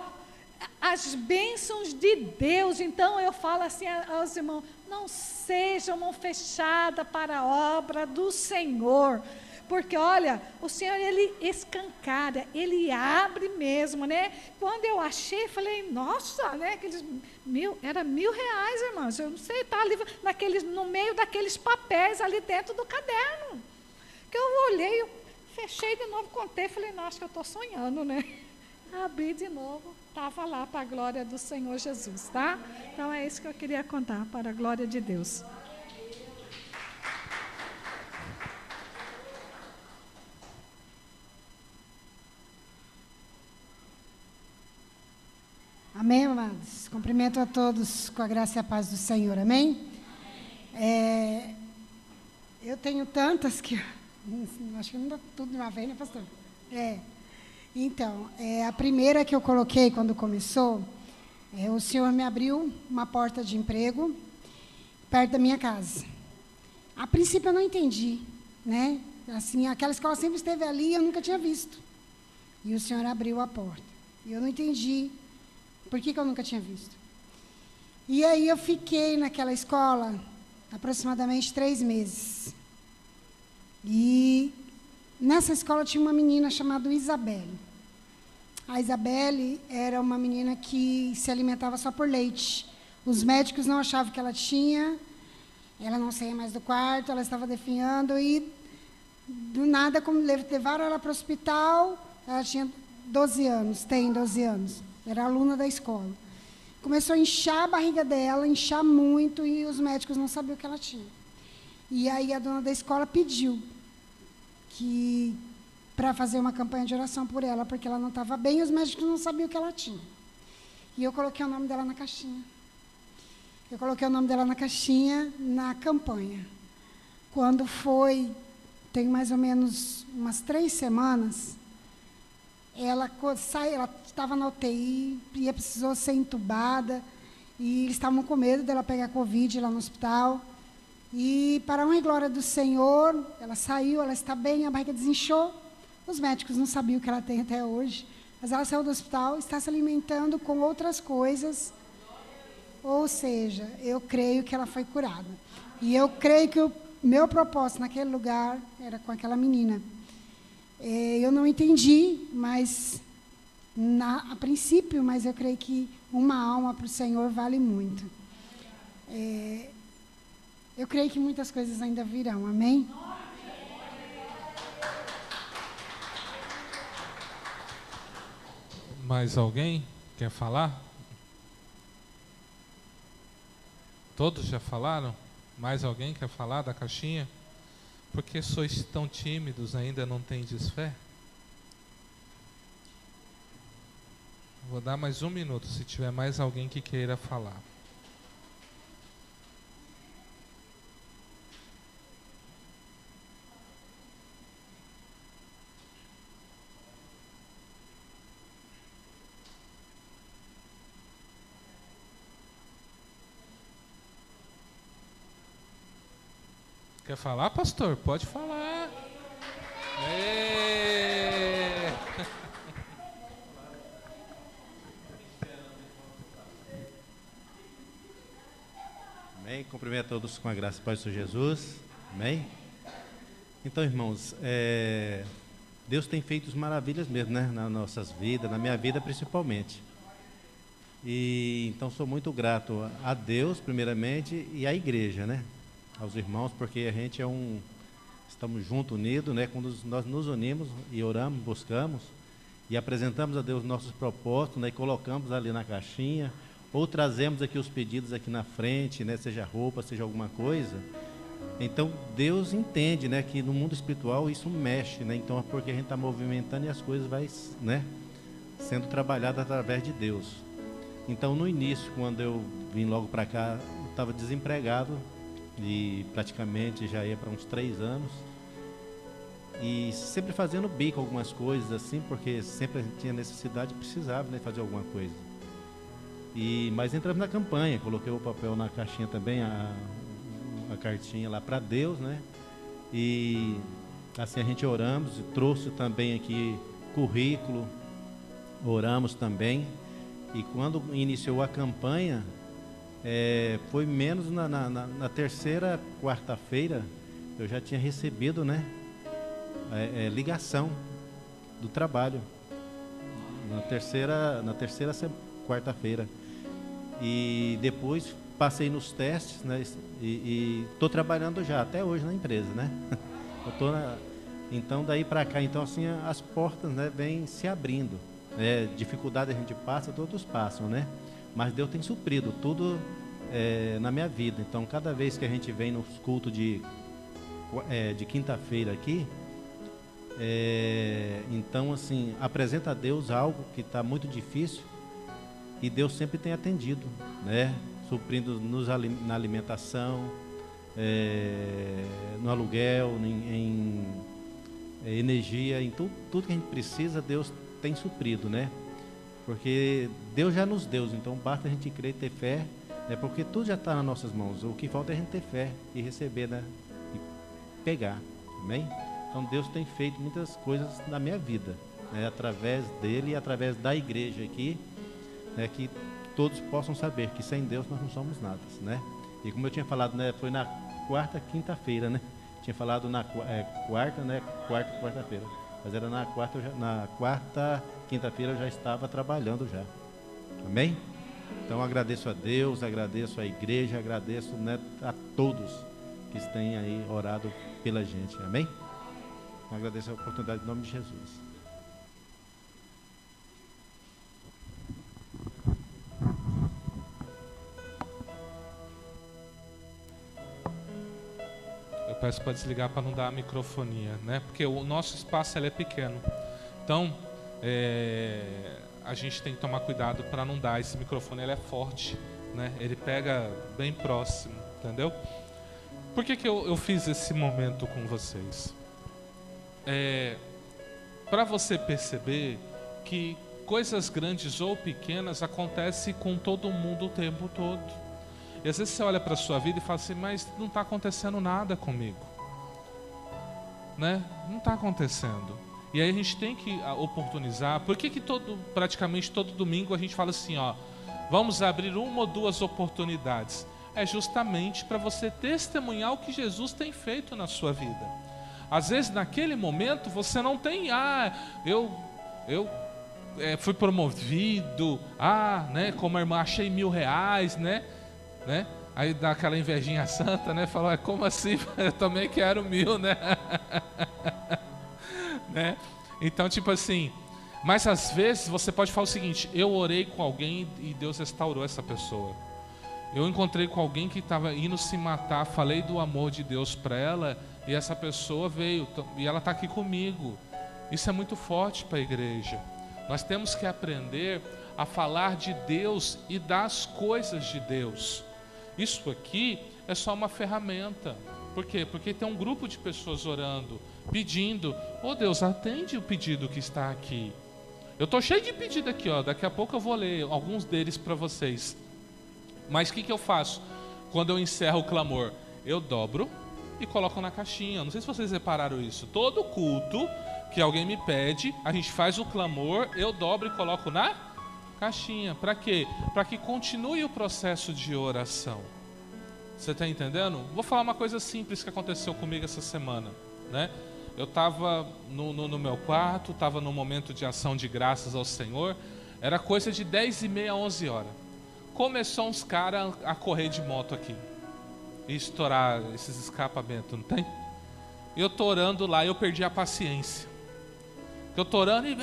as bênçãos de Deus. Então eu falo assim aos irmãos, não seja mão fechada para a obra do Senhor, porque olha, o Senhor, Ele escancara, Ele abre mesmo, né? Quando eu achei, falei, nossa, né? Era R$1.000, irmãos, eu não sei, tá ali no meio daqueles papéis ali dentro do caderno, que eu olhei, eu fechei de novo, contei, falei, não, acho que eu estou sonhando, né? Abri de novo, estava lá para a glória do Senhor Jesus, tá? Então é isso que eu queria contar, para a glória de Deus. Amém, amados? Cumprimento a todos com a graça e a paz do Senhor, amém? Eu tenho tantas que... acho que não dá tudo de uma vez, né, pastor? Então, a primeira que eu coloquei quando começou, o Senhor me abriu uma porta de emprego perto da minha casa. A princípio eu não entendi, né? Assim, aquela escola sempre esteve ali e eu nunca tinha visto. E o Senhor abriu a porta. E eu não entendi por que eu nunca tinha visto. E aí eu fiquei naquela escola aproximadamente 3 meses. E nessa escola tinha uma menina chamada Isabelle. A Isabelle era uma menina que se alimentava só por leite. Os médicos não achavam que ela tinha, ela não saía mais do quarto, ela estava definhando e, do nada, como levaram ela para o hospital, ela tinha 12 anos, tem 12 anos, era aluna da escola. Começou a inchar a barriga dela, inchar muito, e os médicos não sabiam o que ela tinha. E aí a dona da escola pediu para fazer uma campanha de oração por ela, porque ela não estava bem e os médicos não sabiam o que ela tinha. E eu coloquei o nome dela na caixinha. Eu coloquei o nome dela na caixinha, na campanha. Quando foi, tem mais ou menos umas 3 semanas, ela estava na UTI, precisou ser entubada, e eles estavam com medo dela pegar Covid lá no hospital. E, para a honra e glória do Senhor, ela saiu, ela está bem, a barriga desinchou. Os médicos não sabiam o que ela tem até hoje, mas ela saiu do hospital, está se alimentando com outras coisas. Ou seja, eu creio que ela foi curada. E eu creio que o meu propósito naquele lugar era com aquela menina. Eu não entendi, mas a princípio, mas eu creio que uma alma para o Senhor vale muito. Eu creio que muitas coisas ainda virão, amém? Mais alguém quer falar? Todos já falaram? Mais alguém quer falar da caixinha? Por que sois tão tímidos, ainda não tendes fé? Vou dar mais 1 minuto, se tiver mais alguém que queira falar. Quer falar, pastor? Pode falar. Amém. Cumprimento a todos com a graça e paz do Senhor Jesus. Amém. Então, irmãos, Deus tem feito maravilhas mesmo, né, nas nossas vidas, na minha vida principalmente. E então sou muito grato a Deus, primeiramente, e à igreja, né? Aos irmãos, porque a gente estamos juntos, unidos, né? Quando nós nos unimos e oramos, buscamos e apresentamos a Deus nossos propósitos, né? E colocamos ali na caixinha, ou trazemos aqui os pedidos aqui na frente, né? Seja roupa, seja alguma coisa. Então Deus entende, né? Que no mundo espiritual isso mexe, né? Então é porque a gente está movimentando e as coisas vai, né? Sendo trabalhadas através de Deus. Então no início, quando eu vim logo para cá, eu estava desempregado. E praticamente já ia para uns 3 anos. E sempre fazendo bico algumas coisas assim, porque sempre a gente tinha necessidade e precisava, né, fazer alguma coisa. Mas entramos na campanha, coloquei o papel na caixinha também, a cartinha lá para Deus, né? E assim a gente oramos, e trouxe também aqui currículo, oramos também. E quando iniciou a campanha, foi menos na terceira quarta-feira, eu já tinha recebido, né, ligação do trabalho. Na terceira quarta-feira. E depois passei nos testes, né, e estou trabalhando já, até hoje na empresa, né? Então, daí para cá, então, assim, as portas, né, vêm se abrindo. Dificuldade a gente passa, todos passam, né? Mas Deus tem suprido tudo na minha vida. Então, cada vez que a gente vem nos cultos de quinta-feira aqui, então, assim, apresenta a Deus algo que está muito difícil e Deus sempre tem atendido, né? Suprindo na alimentação, no aluguel, em energia, em tudo que a gente precisa, Deus tem suprido, né? Porque Deus já nos deu, então basta a gente crer e ter fé, né? Porque tudo já está nas nossas mãos. O que falta é a gente ter fé e receber, né? E pegar, amém? Então Deus tem feito muitas coisas na minha vida, né? Através dele e através da igreja aqui, né? Que todos possam saber que sem Deus nós não somos nada, né? E como eu tinha falado, né? Foi na quinta-feira, né? Tinha falado na quarta, né? Quarta-feira. Mas era na quarta, quinta-feira eu já estava trabalhando já. Amém? Então agradeço a Deus, agradeço a igreja, agradeço, né, a todos que têm aí orado pela gente. Amém? Agradeço a oportunidade em nome de Jesus. Peço para desligar para não dar a microfonia, né? Porque o nosso espaço ele é pequeno. Então, a gente tem que tomar cuidado para não dar. Esse microfone ele é forte, né? Ele pega bem próximo, entendeu? Por que eu fiz esse momento com vocês? Para você perceber que coisas grandes ou pequenas acontecem com todo mundo o tempo todo. E às vezes você olha para a sua vida e fala assim, mas não está acontecendo nada comigo, né? Não está acontecendo. E aí a gente tem que oportunizar. Por que praticamente todo domingo a gente fala assim, ó, vamos abrir uma ou duas oportunidades? É justamente para você testemunhar o que Jesus tem feito na sua vida. Às vezes naquele momento você não tem, eu fui promovido, né? Como a irmã, achei R$1.000, né? Aí dá aquela invejinha santa, né? Falou, como assim? Eu também quero 1.000, né? Né? Então, tipo assim, mas às vezes você pode falar o seguinte, eu orei com alguém e Deus restaurou essa pessoa. Eu encontrei com alguém que estava indo se matar, falei do amor de Deus para ela e essa pessoa veio e ela está aqui comigo. Isso é muito forte para a igreja. Nós temos que aprender a falar de Deus e das coisas de Deus. Isso aqui é só uma ferramenta. Por quê? Porque tem um grupo de pessoas orando, pedindo. Deus, atende o pedido que está aqui. Eu estou cheio de pedido aqui, ó. Daqui a pouco eu vou ler alguns deles para vocês. Mas o que eu faço? Quando eu encerro o clamor, eu dobro e coloco na caixinha. Não sei se vocês repararam isso. Todo culto que alguém me pede, a gente faz o clamor, eu dobro e coloco na caixinha. Para quê? Para que continue o processo de oração. Você está entendendo? Vou falar uma coisa simples que aconteceu comigo essa semana, né? Eu estava no meu quarto, estava num momento de ação de graças ao Senhor. Era coisa de 10h30, 11 horas. Começou uns caras a correr de moto aqui e estourar esses escapamentos, não tem? Eu tô orando lá e eu perdi a paciência. Eu tô orando e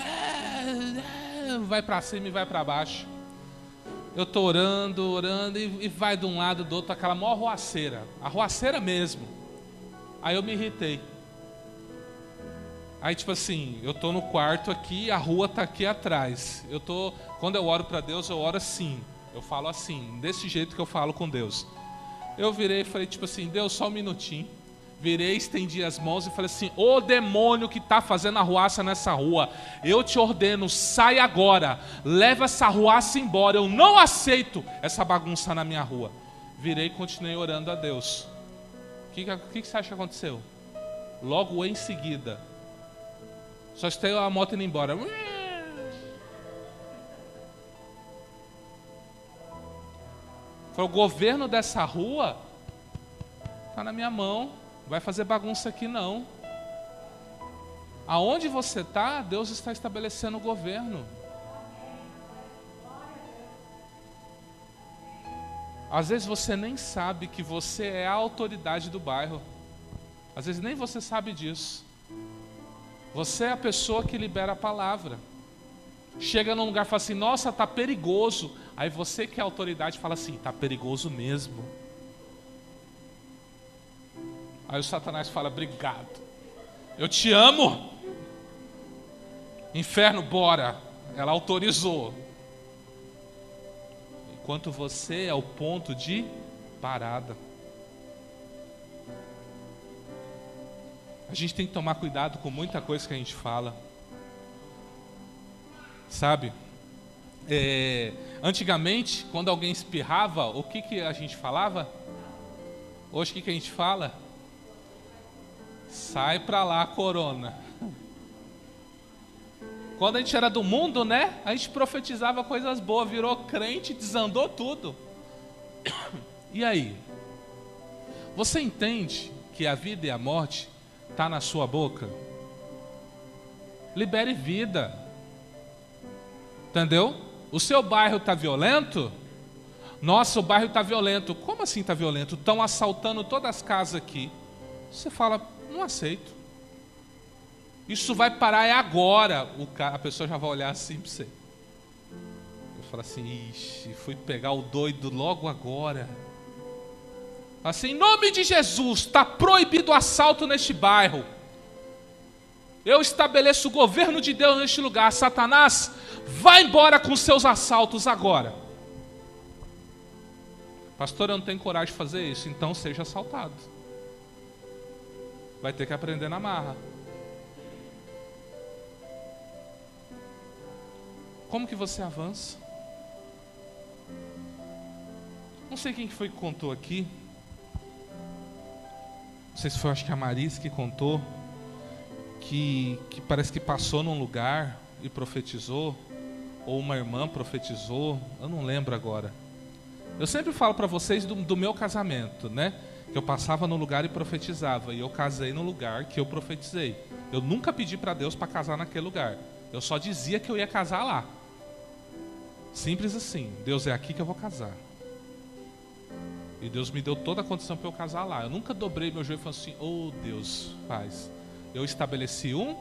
vai para cima e vai para baixo. Eu tô orando e vai de um lado do outro, aquela maior arruaceira, arruaceira mesmo. Aí eu me irritei. Aí tipo assim, eu tô no quarto aqui, a rua tá aqui atrás. Quando eu oro para Deus, eu oro assim. Eu falo assim, desse jeito que eu falo com Deus. Eu virei e falei tipo assim, Deus, só um minutinho. Virei, estendi as mãos e falei assim, ô demônio que está fazendo arruaça nessa rua, eu te ordeno, sai agora, leva essa arruaça embora, eu não aceito essa bagunça na minha rua. Virei e continuei orando a Deus. O que você acha que aconteceu? Logo em seguida, só estou a moto indo embora. Falou, o governo dessa rua está na minha mão. Não vai fazer bagunça aqui não. Aonde você está, Deus está estabelecendo o governo. Às vezes você nem sabe que você é a autoridade do bairro. Às vezes nem você sabe disso. Você é a pessoa que libera a palavra. Chega num lugar e fala assim, nossa, tá perigoso. Aí você que é a autoridade fala assim, tá perigoso mesmo. Aí o Satanás fala, obrigado. Eu te amo. Inferno, bora. Ela autorizou. Enquanto você é o ponto de parada. A gente tem que tomar cuidado com muita coisa que a gente fala. Sabe? Antigamente, quando alguém espirrava, o que a gente falava? Hoje o que a gente fala? Sai pra lá, corona. Quando a gente era do mundo, né? A gente profetizava coisas boas, virou crente, desandou tudo. E aí? Você entende que a vida e a morte está na sua boca? Libere vida. Entendeu? O seu bairro está violento? Nossa, o bairro está violento. Como assim está violento? Estão assaltando todas as casas aqui. Você fala, não aceito. Isso vai parar agora. A pessoa já vai olhar assim para você. Eu falo assim, ixi, fui pegar o doido logo agora. Assim, em nome de Jesus, está proibido o assalto neste bairro. Eu estabeleço o governo de Deus neste lugar. Satanás, vai embora com seus assaltos agora. Pastor, eu não tenho coragem de fazer isso. Então seja assaltado. Vai ter que aprender na marra. Como que você avança? Não sei quem foi que contou aqui. Não sei se foi, acho que a Marisa que contou. Que parece que passou num lugar e profetizou. Ou uma irmã profetizou. Eu não lembro agora. Eu sempre falo para vocês do meu casamento, né? Que eu passava no lugar e profetizava. E eu casei no lugar que eu profetizei. Eu nunca pedi para Deus para casar naquele lugar. Eu só dizia que eu ia casar lá. Simples assim. Deus, é aqui que eu vou casar. E Deus me deu toda a condição para eu casar lá. Eu nunca dobrei meu joelho e falei assim, oh Deus, faz. Eu estabeleci um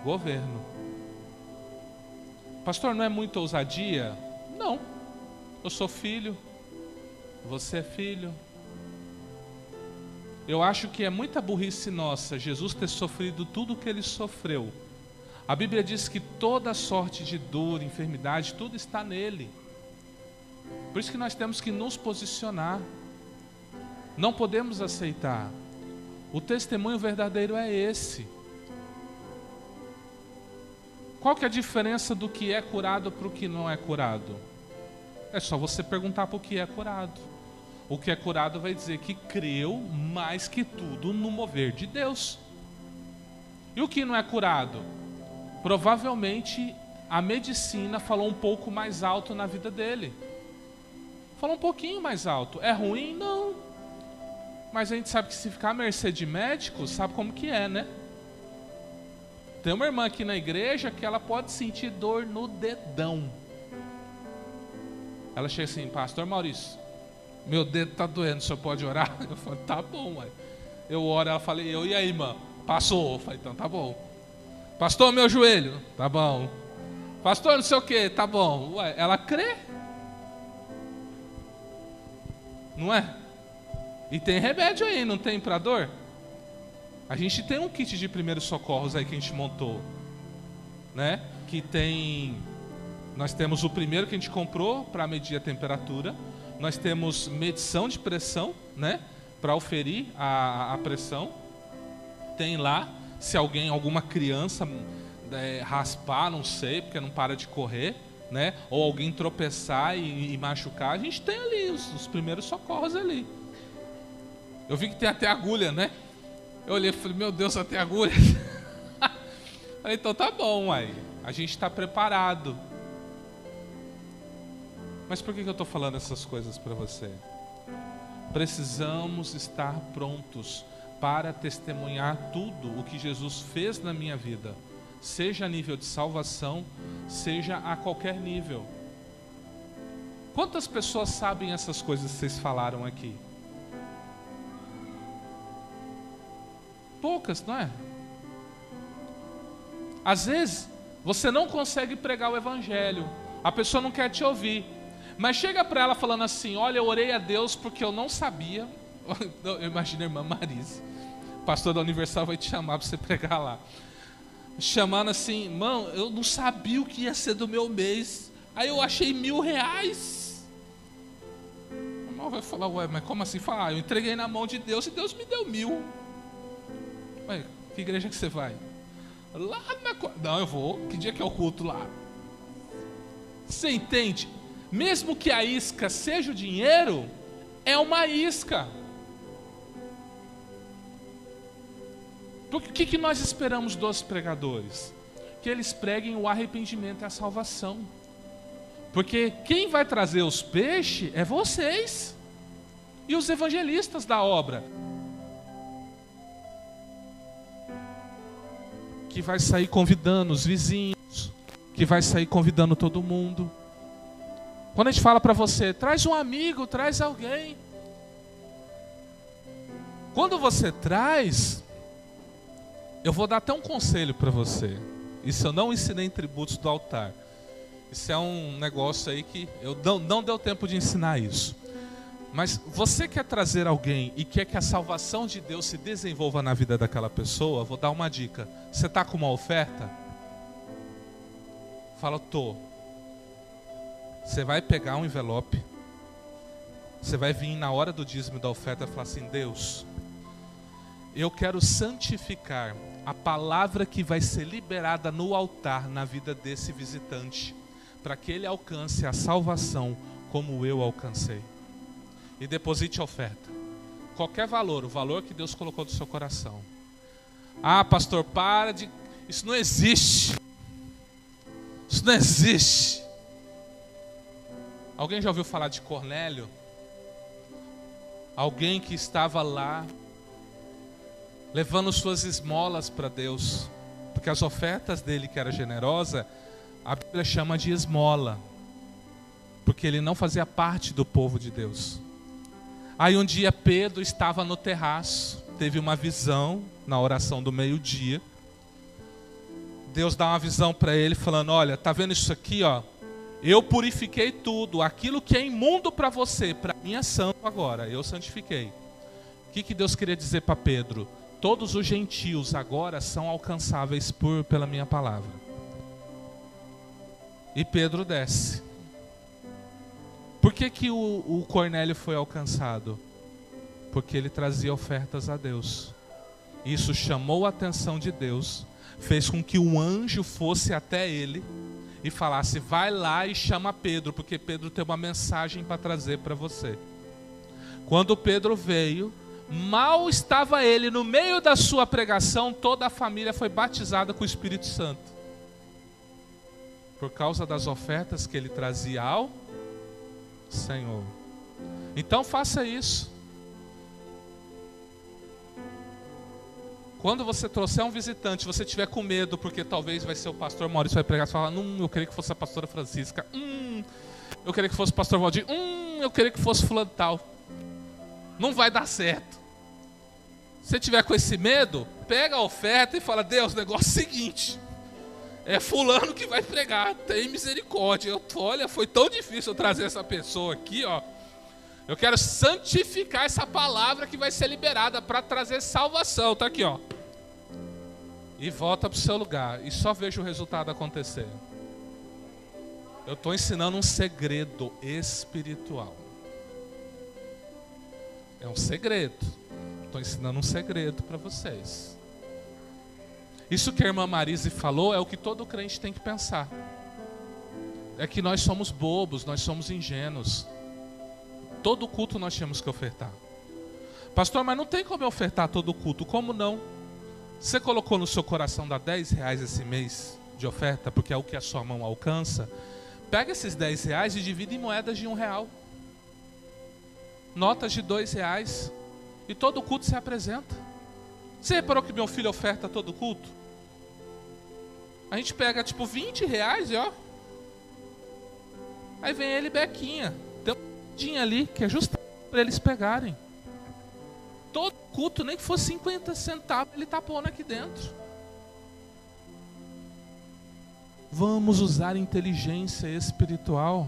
governo. Pastor, não é muita ousadia? Não. Eu sou filho. Você é filho. Eu acho que é muita burrice nossa Jesus ter sofrido tudo o que ele sofreu. A Bíblia diz que toda sorte de dor, enfermidade, tudo está nele. Por isso que nós temos que nos posicionar. Não podemos aceitar. O testemunho verdadeiro é esse. Qual que é a diferença do que é curado para o que não é curado? É só você perguntar para o que é curado. O que é curado vai dizer que creu mais que tudo no mover de Deus. E o que não é curado? Provavelmente a medicina falou um pouco mais alto na vida dele. Falou um pouquinho mais alto. É ruim? Não. Mas a gente sabe que se ficar à mercê de médico, sabe como que é, né? Tem uma irmã aqui na igreja que ela pode sentir dor no dedão. Ela chega assim, pastor Maurício, meu dedo tá doendo, o senhor pode orar? Eu falei, tá bom, mãe. Eu oro, ela falei, e aí, irmã? Passou. Eu falei, então tá bom. Pastor, meu joelho, tá bom. Pastor, não sei o que, tá bom. Ué, ela crê? Não é? E tem remédio aí, não tem pra dor? A gente tem um kit de primeiros socorros aí que a gente montou, né? Que tem... Nós temos o primeiro que a gente comprou para medir a temperatura. Nós temos medição de pressão, né? Para oferir a pressão. Tem lá, se alguma criança raspar, não sei, porque não para de correr, né? Ou alguém tropeçar e machucar, a gente tem ali os primeiros socorros ali. Eu vi que tem até agulha, né? Eu olhei e falei, meu Deus, até agulha. Falei, então tá bom, aí. A gente está preparado. Mas por que eu estou falando essas coisas para você? precisamos estar prontos para testemunhar tudo o que Jesus fez na minha vida, seja a nível de salvação, seja a qualquer nível. Quantas pessoas sabem essas coisas que vocês falaram aqui? Poucas, não é? Às vezes, você não consegue pregar o evangelho, a pessoa não quer te ouvir, mas chega para ela falando assim: olha, eu orei a Deus porque eu não sabia. Eu imagino a irmã Marise, pastor da Universal vai te chamar para você pregar lá, chamando assim: irmão, eu não sabia o que ia ser do meu mês, aí eu achei R$1.000. O irmão vai falar: ué, mas como assim? Fala: eu entreguei na mão de Deus e Deus me deu 1.000. Ué, que igreja que você vai? Lá na... Não, eu vou. Que dia que é o culto lá? Você entende? Mesmo que a isca seja o dinheiro, é uma isca. Porque o que nós esperamos dos pregadores? Que eles preguem o arrependimento e a salvação. Porque quem vai trazer os peixes é vocês e os evangelistas da obra, que vai sair convidando os vizinhos, que vai sair convidando todo mundo. Quando a gente fala para você: traz um amigo, traz alguém. Quando você traz, eu vou dar até um conselho para você. Isso eu não ensinei em tributos do altar. Isso é um negócio aí que eu não deu tempo de ensinar isso. Mas você quer trazer alguém e quer que a salvação de Deus se desenvolva na vida daquela pessoa, vou dar uma dica. Você está com uma oferta? Fala: tô. Você vai pegar um envelope, você vai vir na hora do dízimo e da oferta e falar assim: Deus, eu quero santificar a palavra que vai ser liberada no altar na vida desse visitante, para que ele alcance a salvação como eu alcancei. E deposite a oferta. Qualquer valor, o valor que Deus colocou no seu coração. Ah, pastor, para de... Isso não existe. Isso não existe. Alguém já ouviu falar de Cornélio? Alguém que estava lá levando suas esmolas para Deus, porque as ofertas dele, que era generosa, a Bíblia chama de esmola, porque ele não fazia parte do povo de Deus. Aí um dia Pedro estava no terraço, teve uma visão na oração do meio-dia. Deus dá uma visão para ele falando: olha, tá vendo isso aqui, ó? Eu purifiquei tudo, aquilo que é imundo para você, para mim é santo agora, eu santifiquei. O que Deus queria dizer para Pedro? Todos os gentios agora são alcançáveis pela minha palavra. E Pedro desce. Por que o Cornélio foi alcançado? Porque ele trazia ofertas a Deus. Isso chamou a atenção de Deus, fez com que um anjo fosse até ele e falasse: vai lá e chama Pedro, porque Pedro tem uma mensagem para trazer para você. Quando Pedro veio, mal estava ele no meio da sua pregação, toda a família foi batizada com o Espírito Santo, por causa das ofertas que ele trazia ao Senhor. Então faça isso. Quando você trouxer um visitante, você tiver com medo, porque talvez vai ser o pastor Maurício vai pregar, você fala: eu queria que fosse a pastora Francisca, eu queria que fosse o pastor Valdir, eu queria que fosse fulano tal. Não vai dar certo. Se tiver com esse medo, pega a oferta e fala: Deus, o negócio é o seguinte, é fulano que vai pregar, tem misericórdia. Olha, foi tão difícil eu trazer essa pessoa aqui, ó. Eu quero santificar essa palavra que vai ser liberada para trazer salvação. Está aqui, ó. E volta para o seu lugar. E só veja o resultado acontecer. Eu estou ensinando um segredo espiritual. É um segredo. Estou ensinando um segredo para vocês. Isso que a irmã Marise falou é o que todo crente tem que pensar. É que nós somos bobos, nós somos ingênuos. Todo culto nós temos que ofertar. Pastor, mas não tem como eu ofertar todo culto. Como não? Você colocou no seu coração dar R$10 esse mês de oferta, porque é o que a sua mão alcança. Pega esses R$10 e divide em moedas de R$1. notas de R$2, e todo culto se apresenta. Você reparou que meu filho oferta todo culto? A gente pega tipo R$20 e ó. Aí vem ele e Bequinha. Tem um dinho ali que é justamente para eles pegarem. Todo culto, nem que fosse 50 centavos, ele tá pondo aqui dentro. Vamos usar inteligência espiritual.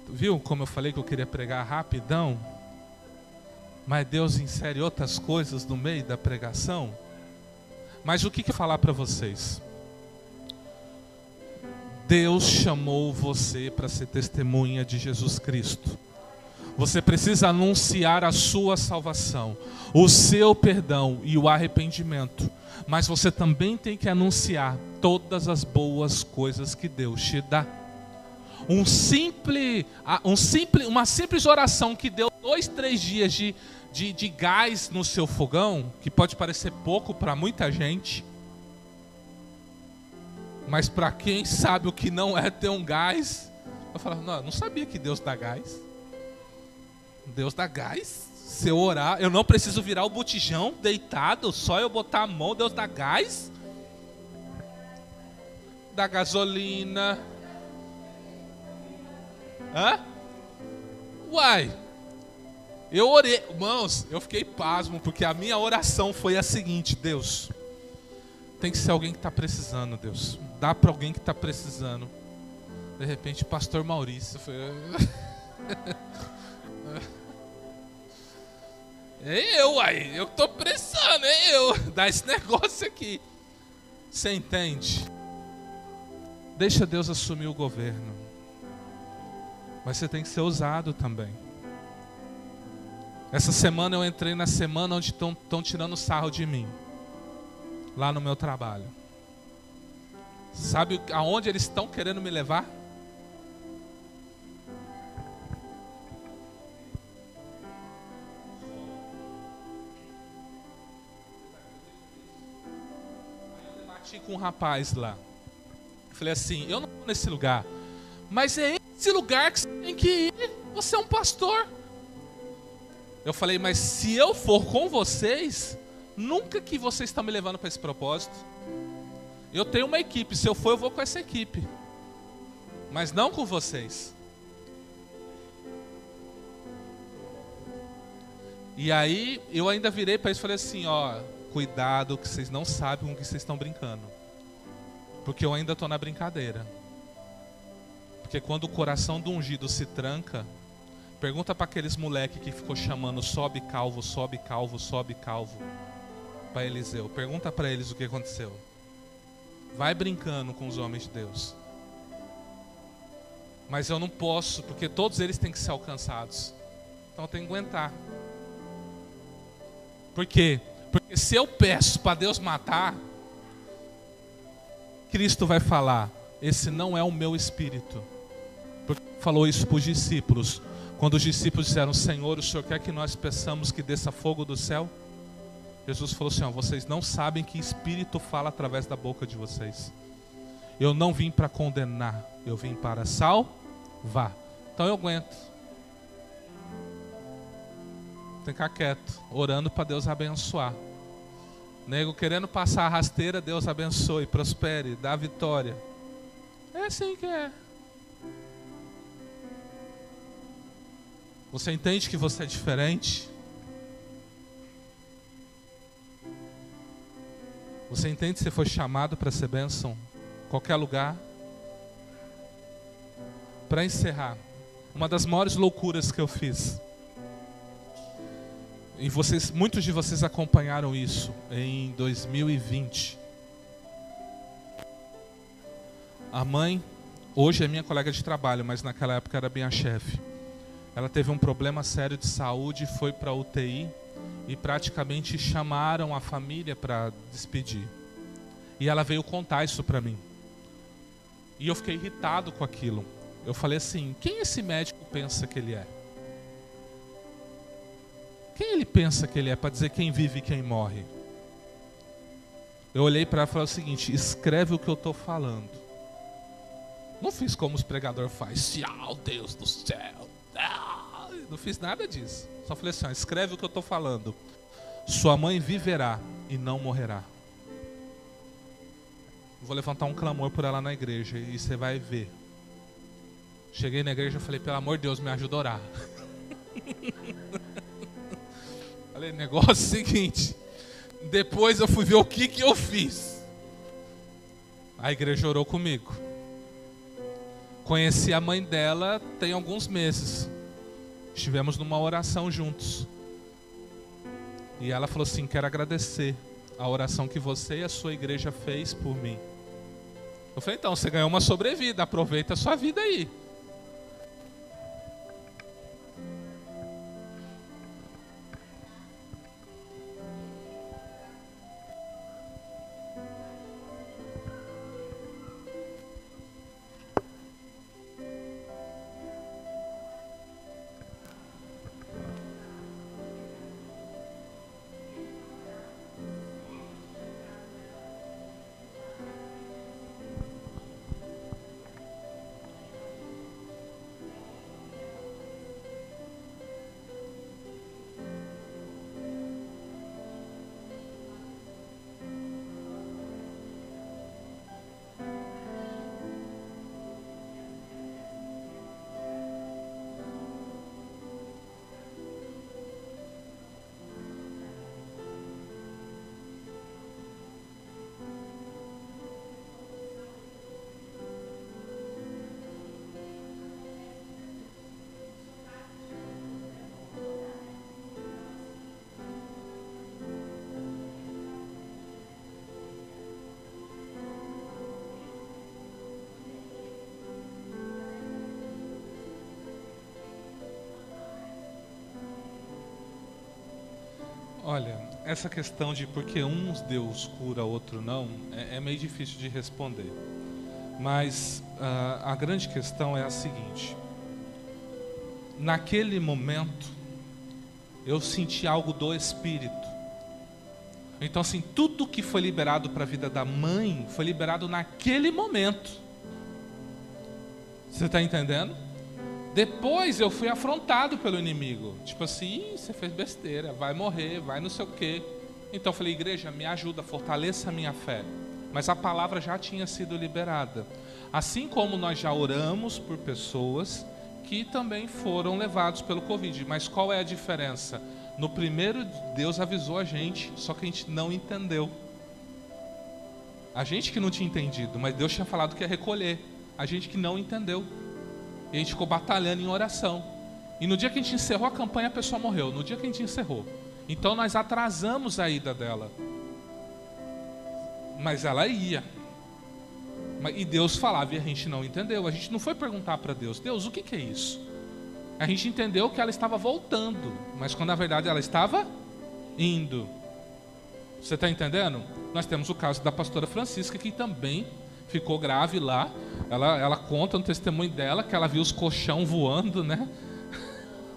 Viu como eu falei que eu queria pregar rapidão? Mas Deus insere outras coisas no meio da pregação. Mas o que eu falar para vocês? Deus chamou você para ser testemunha de Jesus Cristo. Você precisa anunciar a sua salvação, o seu perdão e o arrependimento. Mas você também tem que anunciar todas as boas coisas que Deus te dá. Uma simples oração que deu 2, 3 dias de gás no seu fogão, que pode parecer pouco para muita gente, mas para quem sabe o que não é ter um gás, eu falo, não sabia que Deus dá gás. Deus dá gás? Se eu orar, eu não preciso virar o botijão deitado, só eu botar a mão, Deus dá gás? Dá gasolina. Hã? Uai, eu orei, irmãos, eu fiquei pasmo, porque a minha oração foi a seguinte: Deus, tem que ser alguém que está precisando, Deus, dá para alguém que está precisando. De repente, pastor Maurício foi... É eu, aí, eu estou precisando, é eu, dá esse negócio aqui. Você entende? Deixa Deus assumir o governo. Mas você tem que ser ousado também. Essa semana eu entrei na semana onde estão tirando sarro de mim. Lá no meu trabalho. Sabe aonde eles estão querendo me levar? Eu debati com um rapaz lá. Eu falei assim, eu não estou nesse lugar. Mas é esse lugar que você tem que ir. Você é um pastor. Eu falei, mas se eu for com vocês, nunca que vocês estão me levando para esse propósito. Eu tenho uma equipe, se eu for, eu vou com essa equipe. Mas não com vocês. E aí, eu ainda virei para eles e falei assim, ó, cuidado que vocês não sabem com o que vocês estão brincando. Porque eu ainda estou na brincadeira. Porque quando o coração do ungido se tranca, pergunta para aqueles moleques que ficou chamando sobe calvo, sobe calvo, sobe calvo, para Eliseu. Pergunta para eles o que aconteceu. Vai brincando com os homens de Deus. Mas eu não posso, porque todos eles têm que ser alcançados. Então eu tenho que aguentar. Por quê? Porque se eu peço para Deus matar, Cristo vai falar, esse não é o meu espírito. Porque falou isso para os discípulos. Quando os discípulos disseram, Senhor, o Senhor quer que nós peçamos que desça fogo do céu? Jesus falou assim, ó, vocês não sabem que espírito fala através da boca de vocês. Eu não vim para condenar, eu vim para salvar. Então eu aguento. Tem que ficar quieto, orando para Deus abençoar. Nego querendo passar a rasteira, Deus abençoe, prospere, dá vitória. É assim que é. Você entende que você é diferente? Você entende que você foi chamado para ser bênção? Em qualquer lugar? Para encerrar, uma das maiores loucuras que eu fiz, e muitos de vocês acompanharam isso em 2020. A mãe, hoje é minha colega de trabalho, mas naquela época era minha chefe. Ela teve um problema sério de saúde, foi para a UTI e praticamente chamaram a família para despedir. E ela veio contar isso para mim. E eu fiquei irritado com aquilo. Eu falei assim, quem esse médico pensa que ele é? Quem ele pensa que ele é para dizer quem vive e quem morre? Eu olhei para ela e falei o seguinte, escreve o que eu estou falando. Não fiz como os pregadores fazem. Tchau, Deus do céu. Não fiz nada disso. Só falei assim, ó, escreve o que eu estou falando. Sua mãe viverá e não morrerá. Vou levantar um clamor por ela na igreja e você vai ver. Cheguei na igreja e falei, pelo amor de Deus, me ajuda a orar. Falei, negócio é o seguinte. Depois eu fui ver o que eu fiz. A igreja orou comigo. Conheci a mãe dela tem alguns meses. Estivemos numa oração juntos. E ela falou assim, quero agradecer a oração que você e a sua igreja fez por mim. Eu falei, então, você ganhou uma sobrevida, aproveita a sua vida aí. Olha, essa questão de porque uns Deus cura, outro não, é meio difícil de responder. Mas a grande questão é a seguinte. Naquele momento, eu senti algo do Espírito. Então assim, tudo que foi liberado para a vida da mãe, foi liberado naquele momento. Você está entendendo? Depois eu fui afrontado pelo inimigo. Tipo assim, você fez besteira, vai morrer, vai não sei o quê. Então eu falei, igreja, me ajuda, fortaleça a minha fé. Mas a palavra já tinha sido liberada. Assim como nós já oramos por pessoas que também foram levados pelo Covid. Mas qual é a diferença? No primeiro, Deus avisou a gente, só que a gente não entendeu. A gente que não tinha entendido, mas Deus tinha falado que ia recolher. A gente que não entendeu. E a gente ficou batalhando em oração. E no dia que a gente encerrou a campanha, a pessoa morreu. No dia que a gente encerrou. Então nós atrasamos a ida dela. Mas ela ia. E Deus falava e a gente não entendeu. A gente não foi perguntar para Deus, Deus, o que é isso? A gente entendeu que ela estava voltando. Mas quando na verdade ela estava indo. Você está entendendo? Nós temos o caso da pastora Francisca, que também ficou grave lá. Ela conta no testemunho dela que ela viu os colchão voando, né?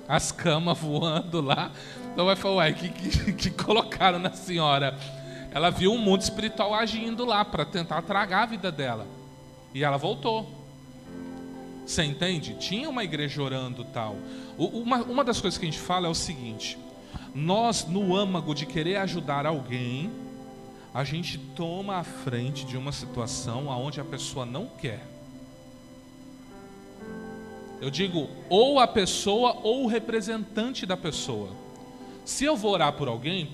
As camas voando lá. Então vai falar, uai, que colocaram na senhora? Ela viu um mundo espiritual agindo lá para tentar tragar a vida dela. E ela voltou. Você entende? Tinha uma igreja orando tal. Uma das coisas que a gente fala é o seguinte. Nós, no âmago de querer ajudar alguém, a gente toma a frente de uma situação onde a pessoa não quer. Eu digo, ou a pessoa ou o representante da pessoa. Se eu vou orar por alguém,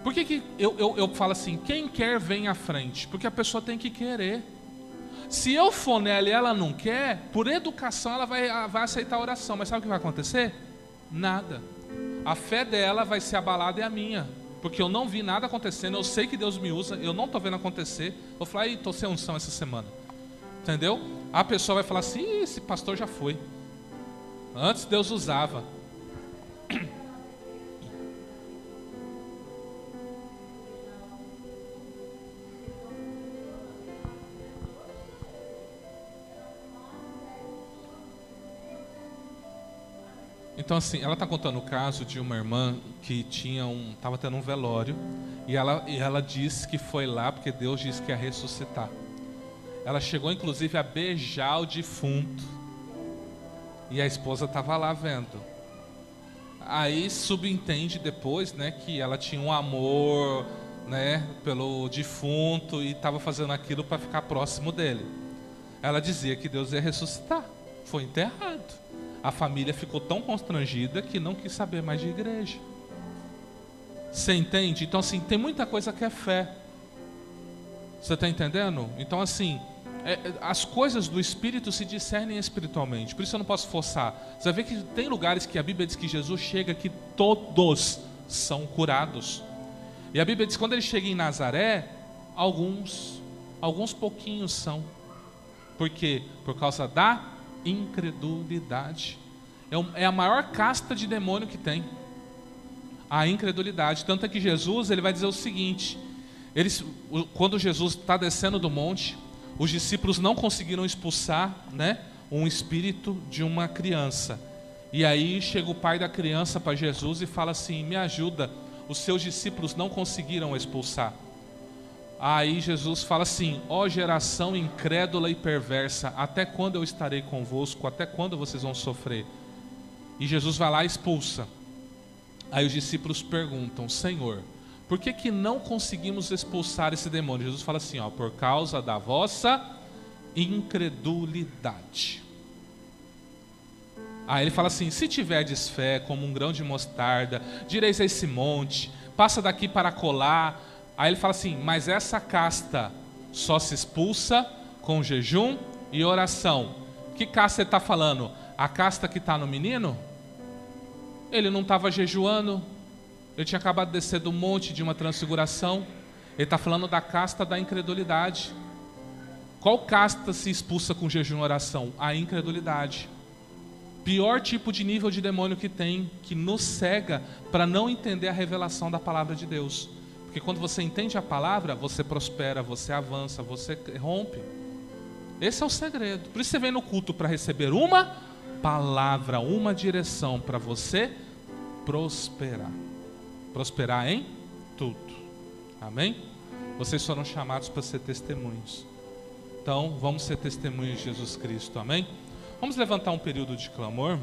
por que eu falo assim, quem quer vem à frente? Porque a pessoa tem que querer. Se eu for nela e ela não quer, por educação ela vai aceitar a oração. Mas sabe o que vai acontecer? Nada. A fé dela vai ser abalada e a minha. Porque eu não vi nada acontecendo, eu sei que Deus me usa, eu não estou vendo acontecer. Vou falar, estou sem unção essa semana. Entendeu? A pessoa vai falar assim, esse pastor já foi. Antes Deus usava. Então assim, ela está contando o caso de uma irmã que estava tendo um velório e ela disse que foi lá porque Deus disse que ia ressuscitar. Ela chegou inclusive a beijar o defunto. E a esposa estava lá vendo. Aí subentende depois, né, que ela tinha um amor, né, pelo defunto e estava fazendo aquilo para ficar próximo dele. Ela dizia que Deus ia ressuscitar. Foi enterrado. A família ficou tão constrangida que não quis saber mais de igreja. Você entende? Então, assim, tem muita coisa que é fé. Você está entendendo? Então, assim, as coisas do Espírito se discernem espiritualmente. Por isso eu não posso forçar. Você vai ver que tem lugares que a Bíblia diz que Jesus chega que todos são curados. E a Bíblia diz que quando ele chega em Nazaré, alguns pouquinhos são. Por quê? Por causa da incredulidade. É a maior casta de demônio que tem. A incredulidade. Tanto é que Jesus, ele vai dizer o seguinte: quando Jesus está descendo do monte, os discípulos não conseguiram expulsar, né, um espírito de uma criança. E aí chega o pai da criança para Jesus e fala assim: me ajuda, os seus discípulos não conseguiram expulsar. Aí Jesus fala assim: ó geração incrédula e perversa, até quando eu estarei convosco? Até quando vocês vão sofrer? E Jesus vai lá e expulsa. Aí os discípulos perguntam: Senhor, por que não conseguimos expulsar esse demônio? Jesus fala assim, ó: por causa da vossa incredulidade. Aí ele fala assim: se tiverdes fé como um grão de mostarda, direis a esse monte, passa daqui para colar. Aí ele fala assim: mas essa casta só se expulsa com jejum e oração. Que casta ele está falando? A casta que está no menino? Ele não estava jejuando. Ele tinha acabado de descer do monte de uma transfiguração. Ele está falando da casta da incredulidade. Qual casta se expulsa com jejum e oração? A incredulidade. Pior tipo de nível de demônio que tem, que nos cega para não entender a revelação da palavra de Deus. Porque quando você entende a palavra, você prospera, você avança, você rompe. Esse é o segredo. Por isso você vem no culto para receber uma palavra, uma direção para você prosperar. Prosperar em tudo. Amém? Vocês foram chamados para ser testemunhos. Então, vamos ser testemunhos de Jesus Cristo. Amém? Vamos levantar um período de clamor.